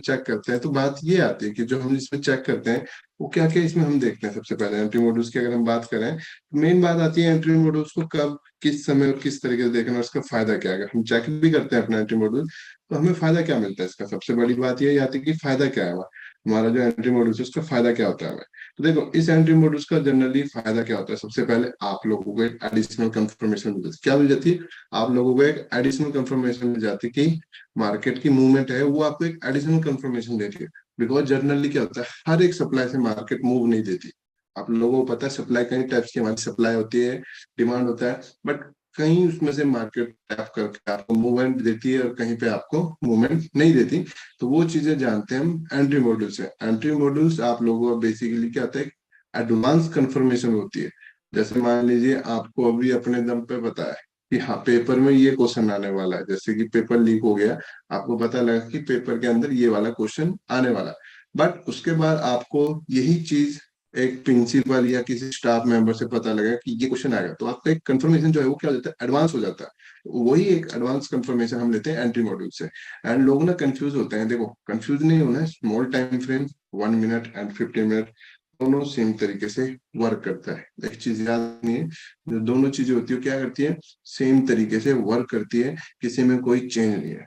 Check करते हैं तो बात ये आती है कि जो हम इसमें चेक करते हैं वो क्या क्या इसमें हम देखते हैं। सबसे पहले एंट्री मॉड्यूल्स की अगर हम बात करें तो मेन बात आती है एंट्री मॉड्यूल्स को कब किस समय और किस तरीके से देखना और उसका फायदा क्या है। अगर हम चेक भी करते हैं अपना एंट्री मॉड्यूल तो हमें फायदा क्या मिलता है इसका। सबसे बड़ी बात यही आती है कि फायदा क्या है हमारा जो एंट्री मॉड्यूल है उसका फायदा क्या होता है हमें। तो देखो इस एंट्री मॉड्यूल्स का जनरली फायदा क्या होता है। सबसे पहले आप लोगों को एक एडिशनल कंफर्मेशन मिल जाती है। क्या मिल जाती है? आप लोगों को एक एडिशनल कंफर्मेशन मिल जाती है कि मार्केट की मूवमेंट है वो आपको एक एडिशनल कंफर्मेशन देती है। बिकॉज जनरली क्या होता है हर एक सप्लाई से मार्केट मूव नहीं देती। आप लोगों को पता है सप्लाई कई टाइप्स की हमारी सप्लाई होती है, डिमांड होता है, बट कहीं उसमें से मार्केट टैप करके आपको मूवमेंट देती है और कहीं पे आपको मूवमेंट नहीं देती। तो वो चीजें जानते हैं हम एंट्री मॉड्यूल से। एंट्री मॉड्यूल्स आप लोगों को बेसिकली क्या होता है एडवांस कंफर्मेशन होती है। जैसे मान लीजिए आपको अभी अपने दम पे पता है कि हाँ पेपर में ये क्वेश्चन आने वाला है, जैसे कि पेपर लीक हो गया, आपको पता लगा कि पेपर के अंदर ये वाला क्वेश्चन आने वाला, बट उसके बाद आपको यही चीज एक प्रिंसिपल या किसी स्टाफ मेंबर से पता लगा कि ये क्वेश्चन आएगा, तो आपका एक कंफर्मेशन जो है वो क्या हो जाता है एडवांस हो जाता है। वही एक एडवांस कंफर्मेशन हम लेते हैं एंट्री मॉड्यूल से। एंड लोग ना कंफ्यूज होते हैं। देखो कंफ्यूज नहीं होना है, small time frame 1 minute and 15 minute दोनों सेम तरीके से वर्क करता है। एक चीज याद नहीं है, जो दोनों चीजें होती है क्या करती है सेम तरीके से वर्क करती है, किसी में कोई चेंज नहीं है।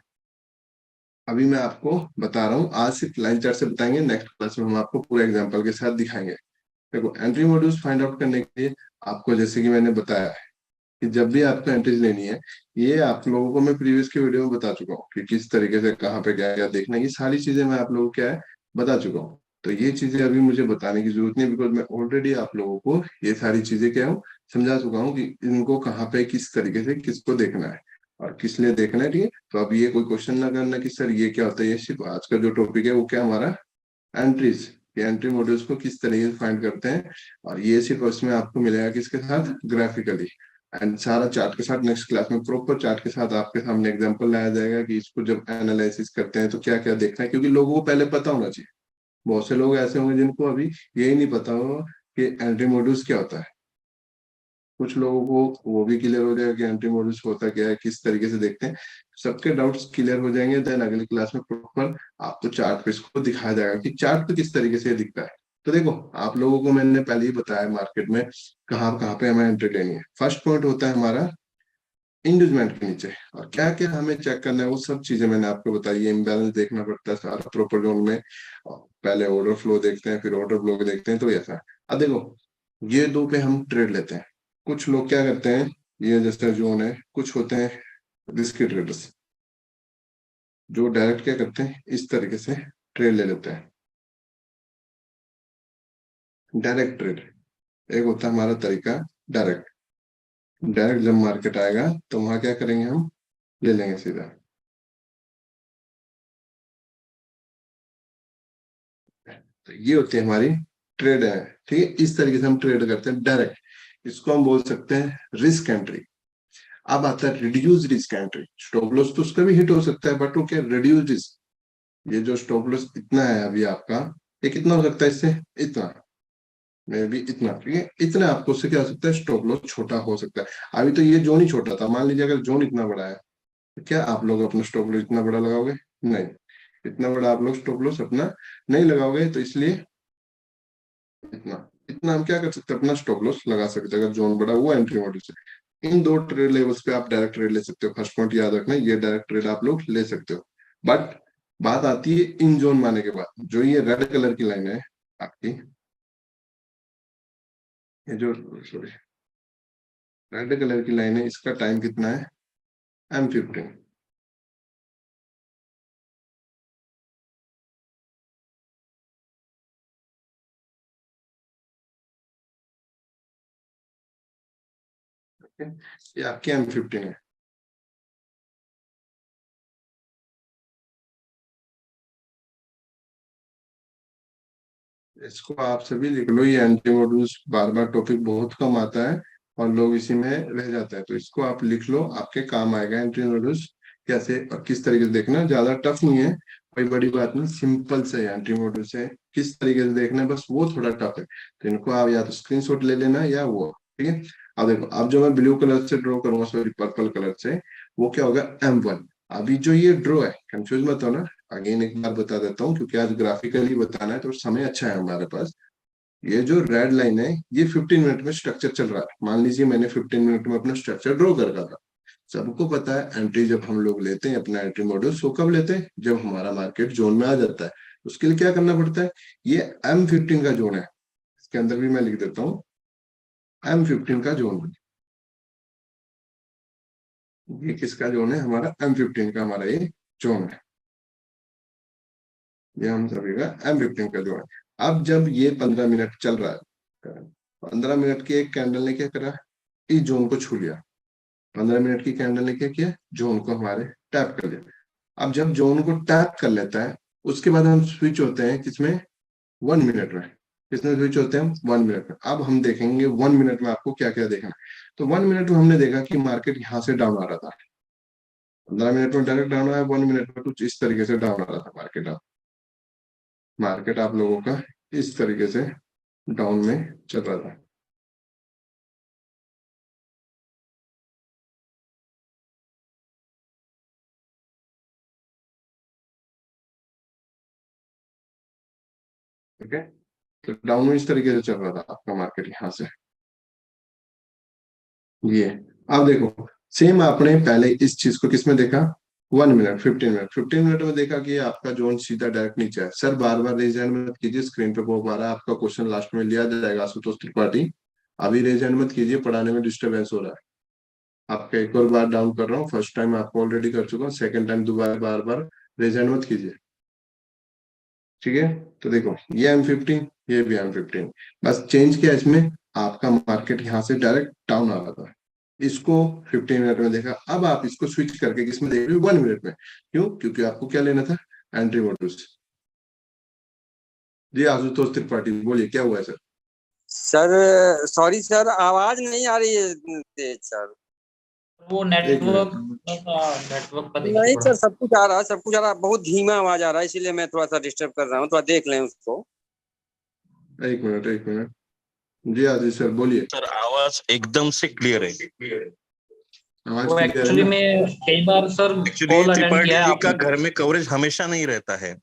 अभी मैं आपको बता रहा हूँ, आज सिर्फ लाइन चार्ट से बताएंगे, नेक्स्ट क्लास में हम आपको पूरे एग्जांपल के साथ दिखाएंगे। देखो एंट्री मॉड्यूल्स फाइंड आउट करने के लिए आपको जैसे कि मैंने बताया है कि जब भी आपको एंट्रीज लेनी है, ये आप लोगों को मैं प्रीवियस के वीडियो में बता चुका हूँ कि किस तरीके से कहाँ पे क्या क्या देखना है। ये सारी चीजें मैं आप लोगों को क्या है बता चुका हूँ। तो ये चीजें अभी मुझे बताने की जरूरत नहीं, बिकॉज मैं ऑलरेडी आप लोगों को ये सारी चीजें क्या हूँ समझा चुका हूँ कि इनको कहाँ पे किस तरीके से किसको देखना है और किस लिए देखना है। ठीक है, तो अब ये कोई क्वेश्चन ना करना कि सर ये क्या होता है। ये सिर्फ आज का जो टॉपिक है वो क्या हमारा एंट्रीज, ये एंट्री मॉड्यूल्स को किस तरीके से फाइंड करते हैं। और ये सिर्फ उसमें आपको मिलेगा किसके साथ ग्राफिकली, एंड सारा चार्ट के साथ। नेक्स्ट क्लास में प्रॉपर चार्ट के साथ आपके सामने एग्जांपल लाया जाएगा कि इसको जब एनालिसिस करते हैं तो क्या क्या देखना है, क्योंकि लोगों को पहले पता होना चाहिए। बहुत से लोग ऐसे होंगे जिनको अभी यही नहीं पता होगा कि एंट्री मॉड्यूल्स क्या होता है। कुछ लोगों को वो भी क्लियर हो जाएगा कि एंट्री मॉड्यूल्स होता क्या है, किस तरीके से देखते हैं। सबके डाउट्स क्लियर हो जाएंगे, देन अगली क्लास में प्रॉपर आपको चार्ट पे इसको दिखाया जाएगा कि चार्ट पे किस तरीके से दिखता है। तो देखो आप लोगों को मैंने पहले ही बताया मार्केट में कहाँ कहाँ पे हमें एंट्री लेनी है। फर्स्ट पॉइंट होता है हमारा इंगेजमेंट के नीचे, और क्या क्या हमें चेक करना है वो सब चीजें मैंने आपको बताई है। इम्बैलेंस देखना पड़ता है सारा प्रॉपर जोन में, और पहले ऑर्डर फ्लो देखते हैं फिर ऑर्डर फ्लो देखते हैं, तो ऐसा। अब देखो ये दो पे हम ट्रेड लेते हैं। कुछ लोग क्या करते हैं, ये जैसे जोन है, कुछ होते हैं रिस्की ट्रेडर्स जो डायरेक्ट क्या करते हैं इस तरीके से ट्रेड ले लेते हैं। डायरेक्ट ट्रेड एक होता है हमारा तरीका डायरेक्ट। डायरेक्ट जब मार्केट आएगा तो वहां क्या करेंगे हम ले लेंगे सीधा। तो ये होती है हमारी ट्रेड है। ठीक है, इस तरीके से हम ट्रेड करते हैं डायरेक्ट। इसको हम बोल सकते हैं रिस्क एंट्री। अब आता है reduce risk entry. Stop loss तो उसका भी हिट हो सकता है, बट वो क्या रिड्यूस रिस्क। ये जो स्टॉप लॉस इतना है अभी आपका, ये कितना हो सकता है इससे इतना, मे भी इतना। ठीक है, इतना आपको उससे क्या हो सकता है स्टॉप लॉस छोटा हो सकता है। अभी तो ये जोन ही छोटा था, मान लीजिए अगर जोन इतना बड़ा है तो क्या आप लोग अपना स्टॉप लॉस इतना बड़ा लगाओगे? नहीं, इतना बड़ा आप लोग स्टॉप लॉस अपना नहीं लगाओगे। तो इसलिए इतना इतना हम क्या कर सकते हैं अपना स्टॉप लॉस लगा सकते हैं। अगर जोन बड़ा हुआ एंट्री मॉड्यूल से इन दो ट्रेड लेवल्स पे आप डायरेक्ट ट्रेड ले सकते हो। फर्स्ट पॉइंट याद रखना, ये डायरेक्ट ट्रेड आप लोग ले सकते हो। बट बात आती है इन जोन माने के बाद, जो ये रेड कलर की लाइन है आपकी, ये जो सॉरी रेड कलर की लाइन है, इसका टाइम कितना है M15। ये आपकी M15 है। इसको आप सभी लिख लो, ये एंटी मॉड्यूल्स बार बार टॉपिक बहुत कम आता है और लोग इसी में रह जाते हैं, तो इसको आप लिख लो, आपके काम आएगा। एंटी मॉड्यूल्स कैसे और किस तरीके से देखना, ज्यादा टफ नहीं है, कोई बड़ी बात नहीं, सिंपल से एंटी मॉड्यूल्स है। किस तरीके से देखना है बस वो थोड़ा टफ है, तो इनको आप या तो स्क्रीनशॉट ले लेना या वो। ठीक है, अब देखो अब जो मैं ब्लू कलर से ड्रॉ करूंगा, सॉरी पर्पल कलर से, वो क्या होगा M1। अभी जो ये ड्रॉ है कंफ्यूज मत हो ना, अगेन एक बार बता देता हूँ, क्योंकि आज ग्राफिकली बताना है तो समय अच्छा है हमारे पास। ये जो रेड लाइन है, ये 15 मिनट में स्ट्रक्चर चल रहा है। मान लीजिए मैंने 15 मिनट में अपना स्ट्रक्चर ड्रॉ कर रखा था। सबको पता है एंट्री जब हम लोग लेते हैं अपना एंट्री मॉड्यूल, सो कब लेते हैं, जब हमारा मार्केट जोन में आ जाता है। उसके लिए क्या करना पड़ता है, ये M15 का जोन है, इसके अंदर भी मैं लिख देता हूँ M15 का जोन। ये किसका जोन है, हमारा M15 का, हमारा ये जोन है। ये हम सभी का M15 का जोन है। अब जब ये 15 मिनट चल रहा है, 15 मिनट की एक कैंडल ने क्या करा, इस जोन को छू लिया। 15 मिनट की कैंडल ने क्या किया, जोन को हमारे टैप कर लिया। अब जब जोन को टैप कर लेता है, उसके बाद हम स्विच होते हैं किसमें, 1 मिनट में। किसमें स्विच होते हैं, 1 मिनट में। अब हम देखेंगे 1 मिनट में आपको क्या क्या देखना है। तो 1 मिनट में हमने देखा कि मार्केट यहाँ से डाउन आ रहा था। 15 मिनट में डायरेक्ट डाउन आया, 1 मिनट में कुछ इस तरीके से डाउन आ रहा था मार्केट। मार्केट आप लोगों का इस तरीके से डाउन में चल रहा था। ठीक है, तो डाउन में इस तरीके से चल रहा था आपका मार्केट यहाँ से। ये अब देखो, सेम आपने पहले इस चीज को किसमें देखा, 1 मिनट, 15 मिनट। 15 मिनट में देखा कि आपका जोन सीधा डायरेक्ट नीचे है। सर बार बार रेज हैंड मत कीजिए, स्क्रीन पे पॉप आ रहा है, आपका क्वेश्चन लास्ट में लिया जाएगा आशुतोष त्रिपाठी। अभी रेज हैंड मत कीजिए, पढ़ाने में डिस्टर्बेंस हो रहा है। आपका एक और बार डाउन कर रहा हूँ, फर्स्ट टाइम आपको ऑलरेडी कर चुका हूँ, सेकंड टाइम दोबारा बार बार रेज हैंड मत कीजिए। ठीक है, तो देखो ये M15, ये भी M15। बस चेंज किया इसमें, आपका मार्केट यहाँ से डायरेक्ट डाउन आ रहा था, इसको 15 मिनट में देखा। अब आप इसको स्विच करके किसमें देख रहे हो, 1 मिनट में। क्यों, क्योंकि आपको क्या लेना था, एंट्री मॉड्यूल्स। जी आशुतोष त्रिपाठी बोलिए, क्या हुआ है सर। सर सॉरी सर, आवाज नहीं आ रही है तेज सर। वो एक नेटवर्क मिनट, नेटवर्क का देखिए नहीं थोड़ा। सर, सब कुछ आ रहा है, सब कुछ आ रहा है, बहुत धीमा आवाज आ रहा है, इसीलिए मैं थोड़ा सा डिस्टर्ब कर रहा हूँ, थोड़ा देख लें उसको। एक मिनट, एक मिनट। जी आशीष सर बोलिए। सर आवाज एकदम से क्लियर है। आवाज वो क्लियर है एक्चुअली ना। में कई बार sir actually call attend Tripathi किया है जी का आपने। घर में कवरेज हमेशा नहीं रहता है।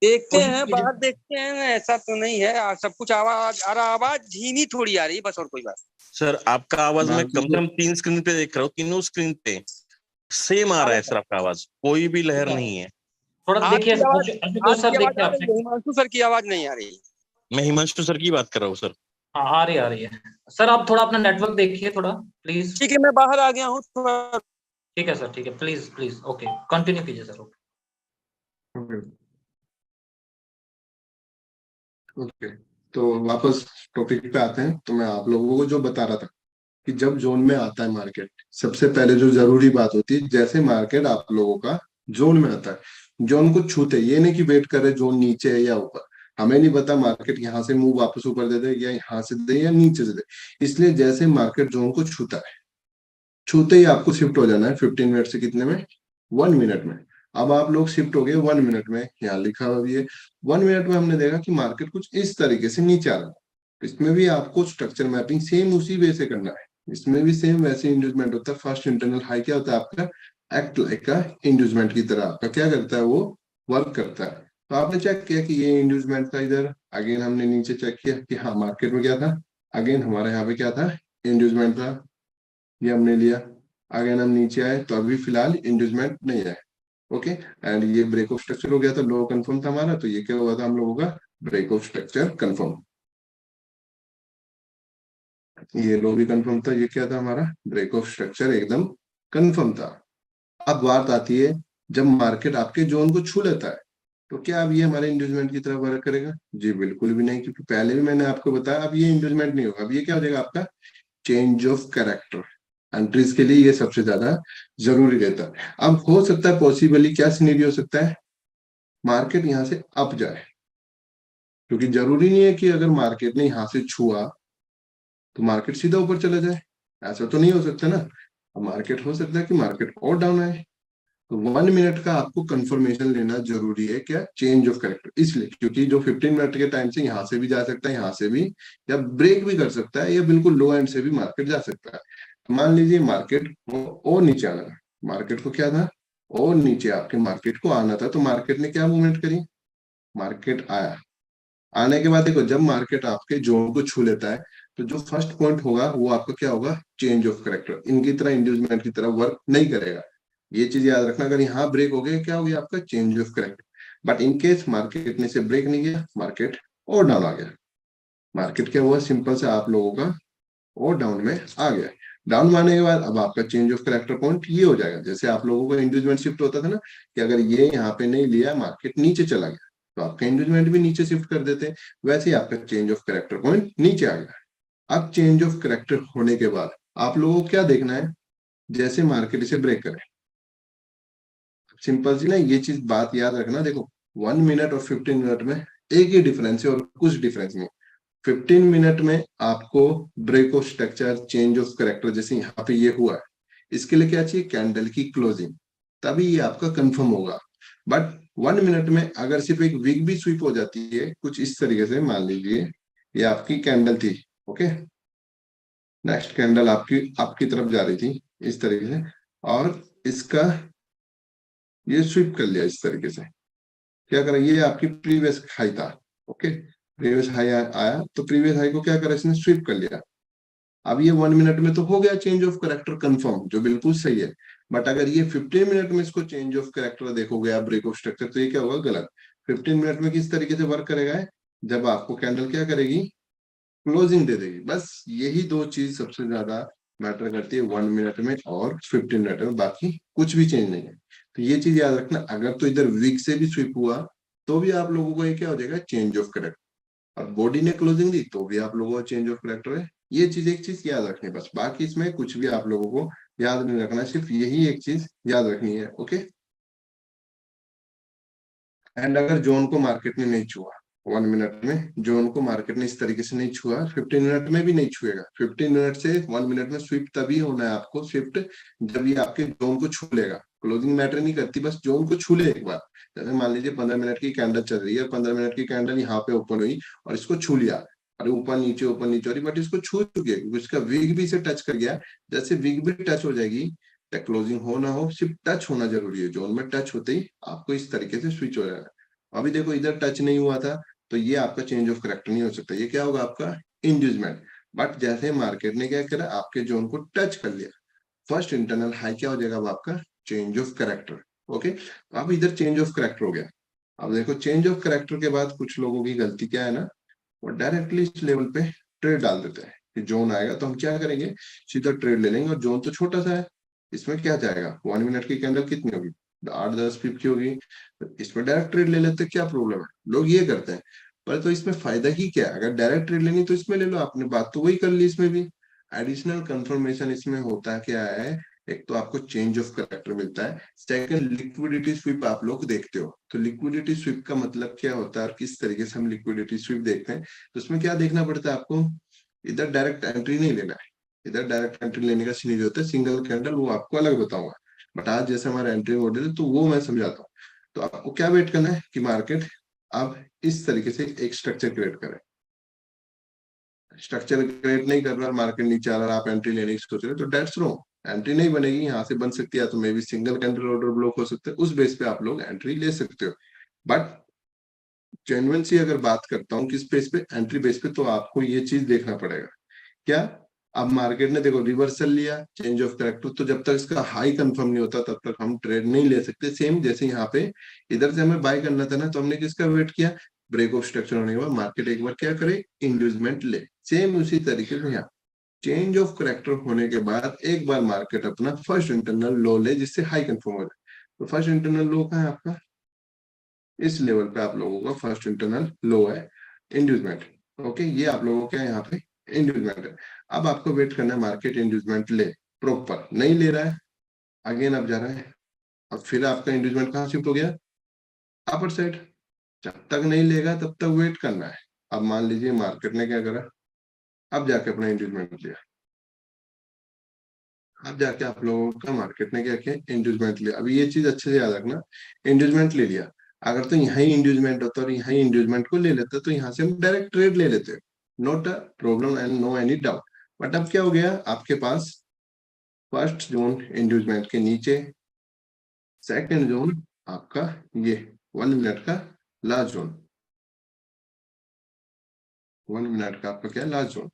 देखते कोशिश हैं, कीजिए। बाहर देखते हैं, ऐसा तो नहीं है, सब कुछ आवाज आ रहा, आवाज धीमी थोड़ी आ रही है बस, और कोई बात। सर आपका आवाज मैं कम से बाकी कम 3 स्क्रीन पे देख रहा हूँ, तीनों स्क्रीन पे सेम आ रहा है सर आपका आवाज, कोई भी लहर नहीं है। थोड़ा देखिए आपकी आवाज, आशुतोष आपकी सर आवाज देखिए आ आपसे। रही है, हिमांशु सर की आवाज नहीं आ रही। मैं हिमांशु सर की बात कर रहा हूँ सर। हाँ आ रही है सर। आप थोड़ा अपना नेटवर्क देखिए थोड़ा प्लीज। ठीक है, मैं बाहर आ गया हूँ थोड़ा। ठीक है सर, ठीक है, प्लीज प्लीज ओके कंटिन्यू कीजिए सर। ओके, ओके, तो वापस टॉपिक पे आते हैं। तो मैं आप लोगों को जो बता रहा था कि जब जोन में आता है मार्केट, सबसे पहले जो जरूरी बात होती है, जैसे मार्केट आप लोगों का जोन में आता है, जोन को छूते, ये नहीं कि वेट करे जोन नीचे है या ऊपर। हमें नहीं पता मार्केट यहाँ से मुंह वापस ऊपर दे दे, या यहाँ से दे, या नीचे से दे। इसलिए जैसे मार्केट जोन को छूता है, छूते ही आपको शिफ्ट हो जाना है 15 मिनट से कितने में, 1 मिनट में। अब आप लोग शिफ्ट हो गए 1 मिनट में, यहाँ लिखा हुआ भी है। 1 मिनट में हमने देखा कि मार्केट कुछ इस तरीके से नीचे आ रहा है। इसमें भी आपको स्ट्रक्चर मैपिंग सेम उसी वे से करना है। इसमें भी सेम वैसे इंड्यूसमेंट होता है। फर्स्ट इंटरनल हाई क्या होता है आपका, एक्ट लाइक का इंड्यूसमेंट की तरह आपका क्या करता है, वो वर्क करता है। तो आपने चेक किया कि ये इंड्यूसमेंट था इधर, अगेन हमने नीचे चेक किया कि हाँ मार्केट में क्या था, अगेन हमारे यहाँ पे क्या था, इंड्यूसमेंट था, ये हमने लिया। अगेन हम नीचे आए तो अभी फिलहाल इंड्यूसमेंट नहीं है। ओके, एंड ये ब्रेक ऑफ स्ट्रक्चर हो गया था, लो कंफर्म था हमारा, तो ये क्या हुआ था हम लोगों का, ब्रेक ऑफ स्ट्रक्चर कंफर्म। ये लो भी कंफर्म था, ये क्या था हमारा, ब्रेक ऑफ स्ट्रक्चर एकदम कंफर्म था। अब बात आती है, जब मार्केट आपके जोन को छू लेता है, तो क्या अब ये हमारे इंड्यूसमेंट की तरह वर्क करेगा, जी बिल्कुल भी नहीं। क्योंकि पहले भी मैंने आपको बताया, अब ये इंड्यूसमेंट नहीं होगा, अब ये क्या हो जाएगा आपका, चेंज ऑफ कैरेक्टर। एंट्रीज के लिए ये सबसे ज्यादा जरूरी रहता है। अब हो सकता है पॉसिबली क्या सिनेरियो हो सकता है, मार्केट यहाँ से अप जाए, क्योंकि जरूरी नहीं है कि अगर मार्केट ने यहाँ से छुआ तो मार्केट सीधा ऊपर चला जाए, ऐसा तो नहीं हो सकता ना। अब मार्केट हो सकता है कि मार्केट और डाउन आए। तो 1 मिनट का आपको कंफर्मेशन लेना जरूरी है, क्या, चेंज ऑफ कैरेक्टर। इसलिए क्योंकि जो 15 मिनट के टाइम से यहाँ से भी जा सकता है, यहाँ से भी, या ब्रेक भी कर सकता है, या बिल्कुल लो एंड से भी मार्केट जा सकता है। मान लीजिए मार्केट को और नीचे आना है, मार्केट को क्या था, और नीचे आपके मार्केट को आना था, तो मार्केट ने क्या मूवमेंट करी, मार्केट आया। आने के बाद देखो जब मार्केट आपके जोन को छू लेता है तो जो फर्स्ट पॉइंट होगा वो आपका क्या होगा, चेंज ऑफ करेक्टर। इनकी तरह इंड्यूसमेंट की तरह वर्क नहीं करेगा, ये चीज याद रखना। अगर यहाँ ब्रेक हो गया क्या हो गया आपका, change of character. But in case market ने से ब्रेक नहीं किया, मार्केट और डाउन आ गया। मार्केट क्या हुआ, सिंपल से आप लोगों का और डाउन में आ गया। डाउन में आने के बाद अब आपका चेंज ऑफ करेक्टर पॉइंट ये हो जाएगा, जैसे आप लोगों को इंड्यूसमेंट शिफ्ट होता था ना, कि अगर ये यहाँ पे नहीं लिया, मार्केट नीचे चला गया, तो आपका इंड्यूसमेंट भी नीचे शिफ्ट कर देते हैं। वैसे ही आपका चेंज ऑफ करेक्टर पॉइंट नीचे आ गया। अब चेंज ऑफ करेक्टर होने के बाद आप लोगों को क्या देखना है, जैसे मार्केट इसे ब्रेक करे, सिंपल सी ना ये चीज बात याद रखना। देखो 1 मिनट और 15 मिनट में एक ही डिफरेंस है और कुछ डिफरेंस नहीं। 15 मिनट में आपको break of structure, change of character जैसे यहाँ पे ये हुआ है, इसके लिए क्या चाहिए, कैंडल की क्लोजिंग, तभी ये आपका कंफर्म होगा। बट 1 मिनट में अगर सिर्फ एक वीक भी स्वीप हो जाती है कुछ इस तरीके से, मान लीजिए ये आपकी कैंडल थी, ओके, नेक्स्ट कैंडल आपकी आपकी तरफ जा रही थी इस तरीके से, और इसका ये स्वीप कर लिया इस तरीके से, क्या करा, ये आपकी प्रीवियस हाई था, ओके, प्रीवियस हाई आया तो प्रीवियस हाई को क्या करा, इसने स्वीप कर लिया। अब ये 1 मिनट में तो हो गया चेंज ऑफ करेक्टर कंफर्म, जो बिल्कुल सही है। बट अगर ये 15 मिनट में इसको चेंज ऑफ करेक्टर देखोगे आप, ब्रेक ऑफ स्ट्रक्चर, तो ये क्या होगा, गलत। 15 मिनट में किस तरीके से वर्क करेगा, जब आपको कैंडल क्या करेगी, क्लोजिंग दे देगी। बस यही दो चीज सबसे ज्यादा मैटर करती है 1 मिनट में और 15 मिनट में, बाकी कुछ भी चेंज नहीं है। तो ये चीज याद रखना, अगर तो इधर वीक से भी स्विप हुआ तो भी आप लोगों को ये क्या हो जाएगा, चेंज ऑफ करेक्टर। और बॉडी ने क्लोजिंग दी तो भी आप लोगों को चेंज ऑफ करेक्टर है। ये चीज एक चीज याद रखनी है बस, बाकी इसमें कुछ भी आप लोगों को याद नहीं रखना, सिर्फ यही एक चीज याद रखनी है, ओके। एंड अगर जोन को मार्केट ने नहीं छुआ 1 मिनट में, जोन को मार्केट ने इस तरीके से नहीं छुआ, 15 मिनट में भी नहीं छुएगा। 15 मिनट से 1 मिनट में स्विफ्ट तभी होना है आपको, स्विफ्ट जब ये आपके जोन को छू लेगा। क्लोजिंग मैटर नहीं करती, बस जोन को छू ले एक बार। जैसे मान लीजिए 15 मिनट की कैंडल चल रही है, 15 मिनट की कैंडल यहाँ पे ओपन हुई और इसको छू लिया, अरे ऊपर नीचे हो रही, बट इसको छू चुकी है क्योंकि इसका वीक भी इसे टच कर गया। जैसे वीक भी टच हो जाएगी, या क्लोजिंग हो ना हो, सिर्फ टच होना जरूरी है। जोन में टच होते ही आपको इस तरीके से स्विच हो जाएगा। अभी देखो इधर टच नहीं हुआ था, तो ये आपका चेंज ऑफ करेक्टर नहीं हो सकता, ये क्या होगा आपका इंड्यूसमेंट। बट जैसे मार्केट ने क्या करा, आपके जोन को टच कर लिया, फर्स्ट इंटरनल हाई क्या हो जाएगा, अब आपका चेंज ऑफ करेक्टर, ओके। अब इधर चेंज ऑफ करेक्टर हो गया। अब देखो चेंज ऑफ करेक्टर के बाद कुछ लोगों की गलती क्या है ना, वो डायरेक्टली इस लेवल पे ट्रेड डाल देते हैं कि जोन आएगा तो हम क्या करेंगे, सीधा ट्रेड ले लेंगे, और जोन तो छोटा सा है, इसमें क्या जाएगा, 1 मिनट की कैंडल कितनी होगी, 8-10 पिप की होगी, तो इसमें डायरेक्ट ट्रेड ले लेते, क्या प्रॉब्लम है, लोग ये करते हैं। पर तो इसमें फायदा ही क्या है, अगर डायरेक्ट ट्रेड लेनी तो इसमें ले लो, आपने बात तो वही कर ली। इसमें भी एडिशनल कंफर्मेशन इसमें होता क्या है, एक तो आपको चेंज ऑफ करेक्टर मिलता है, सेकंड लिक्विडिटी स्वीप आप लोग देखते हो। तो लिक्विडिटी स्वीप का मतलब क्या होता है और किस तरीके से हम लिक्विडिटी स्वीप देखते हैं, तो उसमें क्या देखना पड़ता है आपको, इधर डायरेक्ट एंट्री नहीं लेना है। इधर डायरेक्ट एंट्री लेने का सीन होता है सिंगल कैंडल, वो आपको अलग बताऊंगा। बट आज जैसे हमारा एंट्री मॉडल है तो वो मैं समझाता हूँ। तो आपको क्या वेट करना है कि मार्केट अब इस तरीके से एक स्ट्रक्चर क्रिएट करे। स्ट्रक्चर क्रिएट नहीं कर रहा, मार्केट नीचे आ रहा, आप एंट्री लेने की सोच रहे हो, तो डेट्स रॉन्ग। एंट्री नहीं बनेगी, यहाँ से बन सकती है तो मे भी सिंगल कैंडल ऑर्डर ब्लॉक हो सकते हैं, उस बेस पे आप लोग एंट्री ले सकते हो। बट जेन्युइन सी अगर बात करता हूँ किस बेस पे, एंट्री बेस पे, तो आपको ये चीज देखना पड़ेगा क्या, अब मार्केट ने देखो रिवर्सल लिया, चेंज ऑफ करेक्टर, तो जब तक इसका हाई कंफर्म नहीं होता तब तक हम ट्रेड नहीं ले सकते। सेम जैसे यहाँ पे इधर से हमें बाय करना था ना, तो हमने किसका वेट किया, ब्रेक ऑफ स्ट्रक्चर होने के बाद मार्केट एक बार क्या करे, इंड्यूसमेंट ले। सेम उसी तरीके से यहाँ चेंज ऑफ करेक्टर होने के बाद एक बार मार्केट अपना फर्स्ट इंटरनल लो ले, जिससे हाई कंफर्म हो जाए। तो फर्स्ट इंटरनल लो का है आपका, इस लेवल पे आप लोगों का फर्स्ट इंटरनल लो है, इंड्यूसमेंट, ओके। ये आप लोगों का यहाँ पे इंड्यूसमेंट है। अब आपको वेट करना है मार्केट इंड्यूसमेंट ले, प्रॉपर नहीं ले रहा है, अगेन आप जा रहे हैं, अब फिर आपका इंड्यूसमेंट कहाँ शिफ्ट हो गया, अपर साइड। जब तक नहीं लेगा तब तक वेट करना है। अब मान लीजिए मार्केट ने क्या करा, अब जाके अपना इंड्यूसमेंट लिया, अब जाके आप लोगों का मार्केट ने क्या किया, इंड्यूसमेंट लिया। अभी ये चीज अच्छे से याद रखना, इंड्यूसमेंट ले लिया, अगर तो यहाँ ही इंड्यूसमेंट होता और यहाँ ही इंड्यूसमेंट को ले लेते तो यहाँ से हम डायरेक्ट ट्रेड ले लेते, not a problem and no any doubt. But अब क्या हो गया, आपके पास फर्स्ट जोन इंड्यूसमेंट के नीचे, सेकंड जोन आपका ये 1 मिनट का लास्ट जोन, 1 मिनट का आपका क्या लास्ट जोन।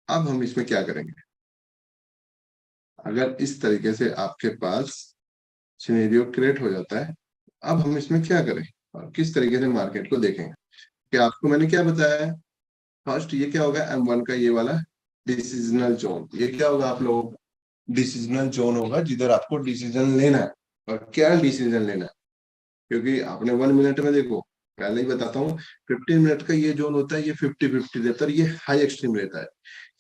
अब हम इसमें क्या करेंगे, अगर इस तरीके से आपके पास सिनेरियो क्रिएट हो जाता है, अब हम इसमें क्या करें और किस तरीके से मार्केट को देखेंगे। कि आपको मैंने क्या बताया है, फर्स्ट ये क्या होगा M1 का ये वाला डिसीजनल जोन, ये क्या होगा आप लोगों को, डिसीजनल जोन होगा जिधर आपको डिसीजन लेना है। और क्या डिसीजन लेना है, क्योंकि आपने 1 मिनट में देखो, पहले ही बताता हूँ, 15 मिनट का ये जोन होता है, ये 50-50 रहता है, ये हाई एक्सट्रीम रहता है।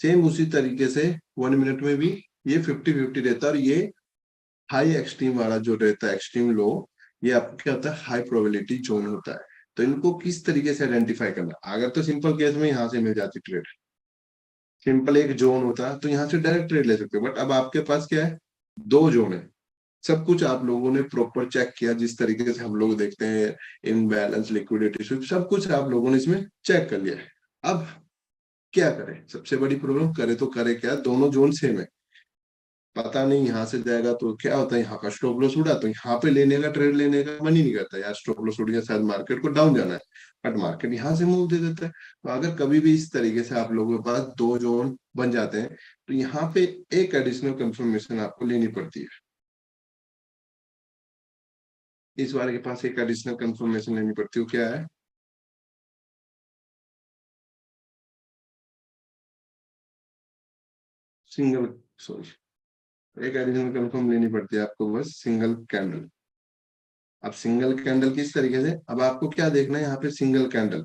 सेम उसी तरीके से 1 मिनट में भी ये 50-50 रहता है, और ये हाई एक्सट्रीम वाला जो रहता है, एक्सट्रीम लो, ये आपका क्या होता है, हाई प्रोबेबिलिटी जोन होता है। तो इनको किस तरीके से आइडेंटिफाई करना, अगर तो सिंपल केस में यहाँ से मिल जाती ट्रेड, सिंपल एक जोन होता तो यहाँ से डायरेक्ट ट्रेड ले सकते हो, बट अब आपके पास क्या है, 2 जोन है। सब कुछ आप लोगों ने प्रॉपर चेक किया, जिस तरीके से हम लोग देखते हैं इनबैलेंस, लिक्विडिटी स्विप, सब कुछ आप लोगों ने इसमें चेक कर लिया है। अब क्या करें, सबसे बड़ी प्रॉब्लम, करे तो करे क्या, दोनों जोन सेम है, पता नहीं यहाँ से जाएगा तो क्या होता है, यहाँ का स्टॉप लॉस उड़ा तो यहाँ पे लेने का, ट्रेड लेने का मन ही नहीं करता यार, स्टॉप लॉस उड़ गया, शायद मार्केट को डाउन जाना है, बट मार्केट यहाँ से मूव दे देता है। तो अगर कभी भी इस तरीके से आप लोगों के पास 2 जोन बन जाते हैं, तो यहाँ पे एक एडिशनल कंफर्मेशन आपको लेनी पड़ती है। इस वाले के पास एक एडिशनल कंफर्मेशन लेनी पड़ती है, क्या है, सिंगल, सॉरी, एक एडिशनल कंफर्म लेनी पड़ती है आपको, बस सिंगल कैंडल। अब सिंगल कैंडल किस तरीके से, अब आपको क्या देखना है यहाँ पे, सिंगल कैंडल,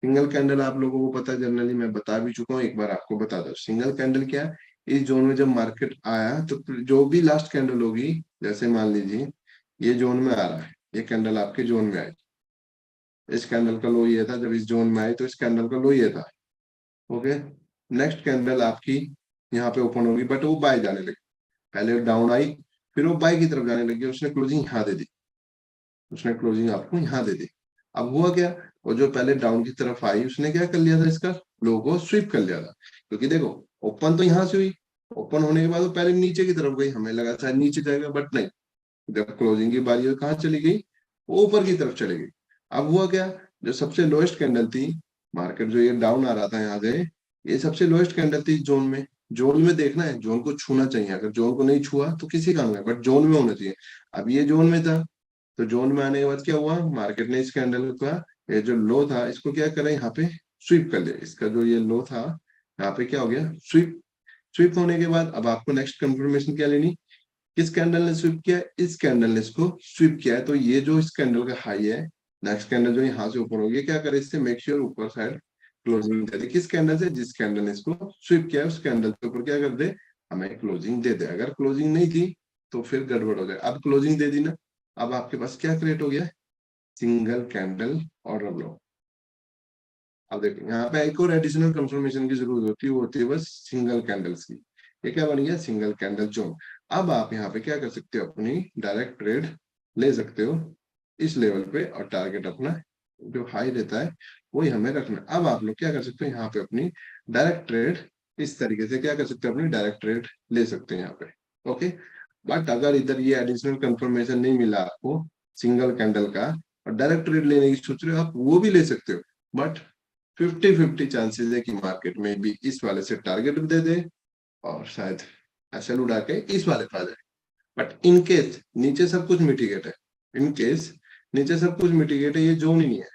सिंगल कैंडल आप लोगों को पता है, जनरली मैं बता भी चुका हूँ, एक बार आपको बता दो, सिंगल कैंडल क्या है, इस जोन में जब मार्केट आया तो जो भी लास्ट कैंडल होगी, जैसे मान लीजिए ये जोन में आ रहा है, ये कैंडल आपके जोन में आई, इस कैंडल का लो ये था, जब इस जोन में आई तो इस कैंडल का लो ये था, ओके। नेक्स्ट कैंडल आपकी यहाँ पे ओपन होगी, बट वो बाय जाने लगी, पहले डाउन आई, फिर वो बाय की तरफ जाने लगी, उसने क्लोजिंग यहाँ दे दी, उसने क्लोजिंग आपको यहाँ दे दी। अब हुआ क्या, वो जो पहले डाउन की तरफ आई, उसने क्या कर लिया था, इसका लो को स्वीप कर लिया था, क्योंकि देखो ओपन तो यहाँ से हुई, ओपन होने के बाद वो पहले नीचे की तरफ गई, हमें लगा शायद नीचे जाएगा, बट नहीं, जब क्लोजिंग की बारी कहाँ चली गई, वो ऊपर की तरफ चली गई। अब हुआ क्या, जो सबसे लोएस्ट कैंडल थी, मार्केट जो ये डाउन आ रहा था यहाँ से, ये सबसे लोएस्ट कैंडल थी जोन में, जोन में देखना है, जोन को छूना चाहिए, अगर जोन को नहीं छुआ तो किसी काम में, बट जोन में होना चाहिए। अब ये जोन में था, तो जोन में आने के बाद क्या हुआ, मार्केट ने इस कैंडल का ये जो लो था, इसको क्या करा, यहाँ पे स्वीप कर लिया, इसका जो ये लो था यहाँ पे क्या हो गया, स्वीप। स्वीप होने के बाद अब आपको नेक्स्ट कंफर्मेशन क्या लेनी, किस कैंडल ने स्वीप किया, इस कैंडल ने इसको स्वीप किया है, तो ये जो इस कैंडल का हाई है, नेक्स्ट कैंडल जो यहाँ से ऊपर होगी, क्या करे, इससे मेक श्योर ऊपर साइड क्लोजिंग दे दे, किस कैंडल से, जिस कैंडल ने इसको स्वीप किया है उस कैंडल के ऊपर क्या कर दे, हमें क्लोजिंग दे दे। अगर क्लोजिंग नहीं थी तो फिर गड़बड़ हो जाए, अब क्लोजिंग दे दी ना, अब आपके पास क्या क्रिएट हो गया, सिंगल कैंडल ऑर्डर लो। अब देखो यहाँ पे एक और एडिशनल कंफर्मेशन की जरूरत होती है, वो होती है बस सिंगल कैंडल्स की। ये क्या बन गया, सिंगल कैंडल जोन। अब आप यहाँ पे क्या कर सकते हो, अपनी डायरेक्ट ट्रेड ले सकते हो इस लेवल पे, और टारगेट अपना जो हाई रहता है वही हमें रखना। अब आप लोग क्या कर सकते हो, यहाँ पे अपनी डायरेक्ट ट्रेड इस तरीके से क्या कर सकते हो, अपनी डायरेक्ट ट्रेड ले सकते हैं यहाँ पे, ओके। बट अगर इधर ये एडिशनल कंफर्मेशन नहीं मिला आपको सिंगल कैंडल का, और डायरेक्ट ट्रेड लेने की सोच रहे हो आप, वो भी ले सकते हो, बट 50-50 चांसेस है कि मार्केट में भी इस वाले से टारगेट दे दे और शायद एसएल उड़ा के इस वाले पे आ जाए। बट इन केस नीचे सब कुछ मिटिगेट है, इन केस नीचे सब कुछ मिटिगेट है, ये जोन ही नहीं है,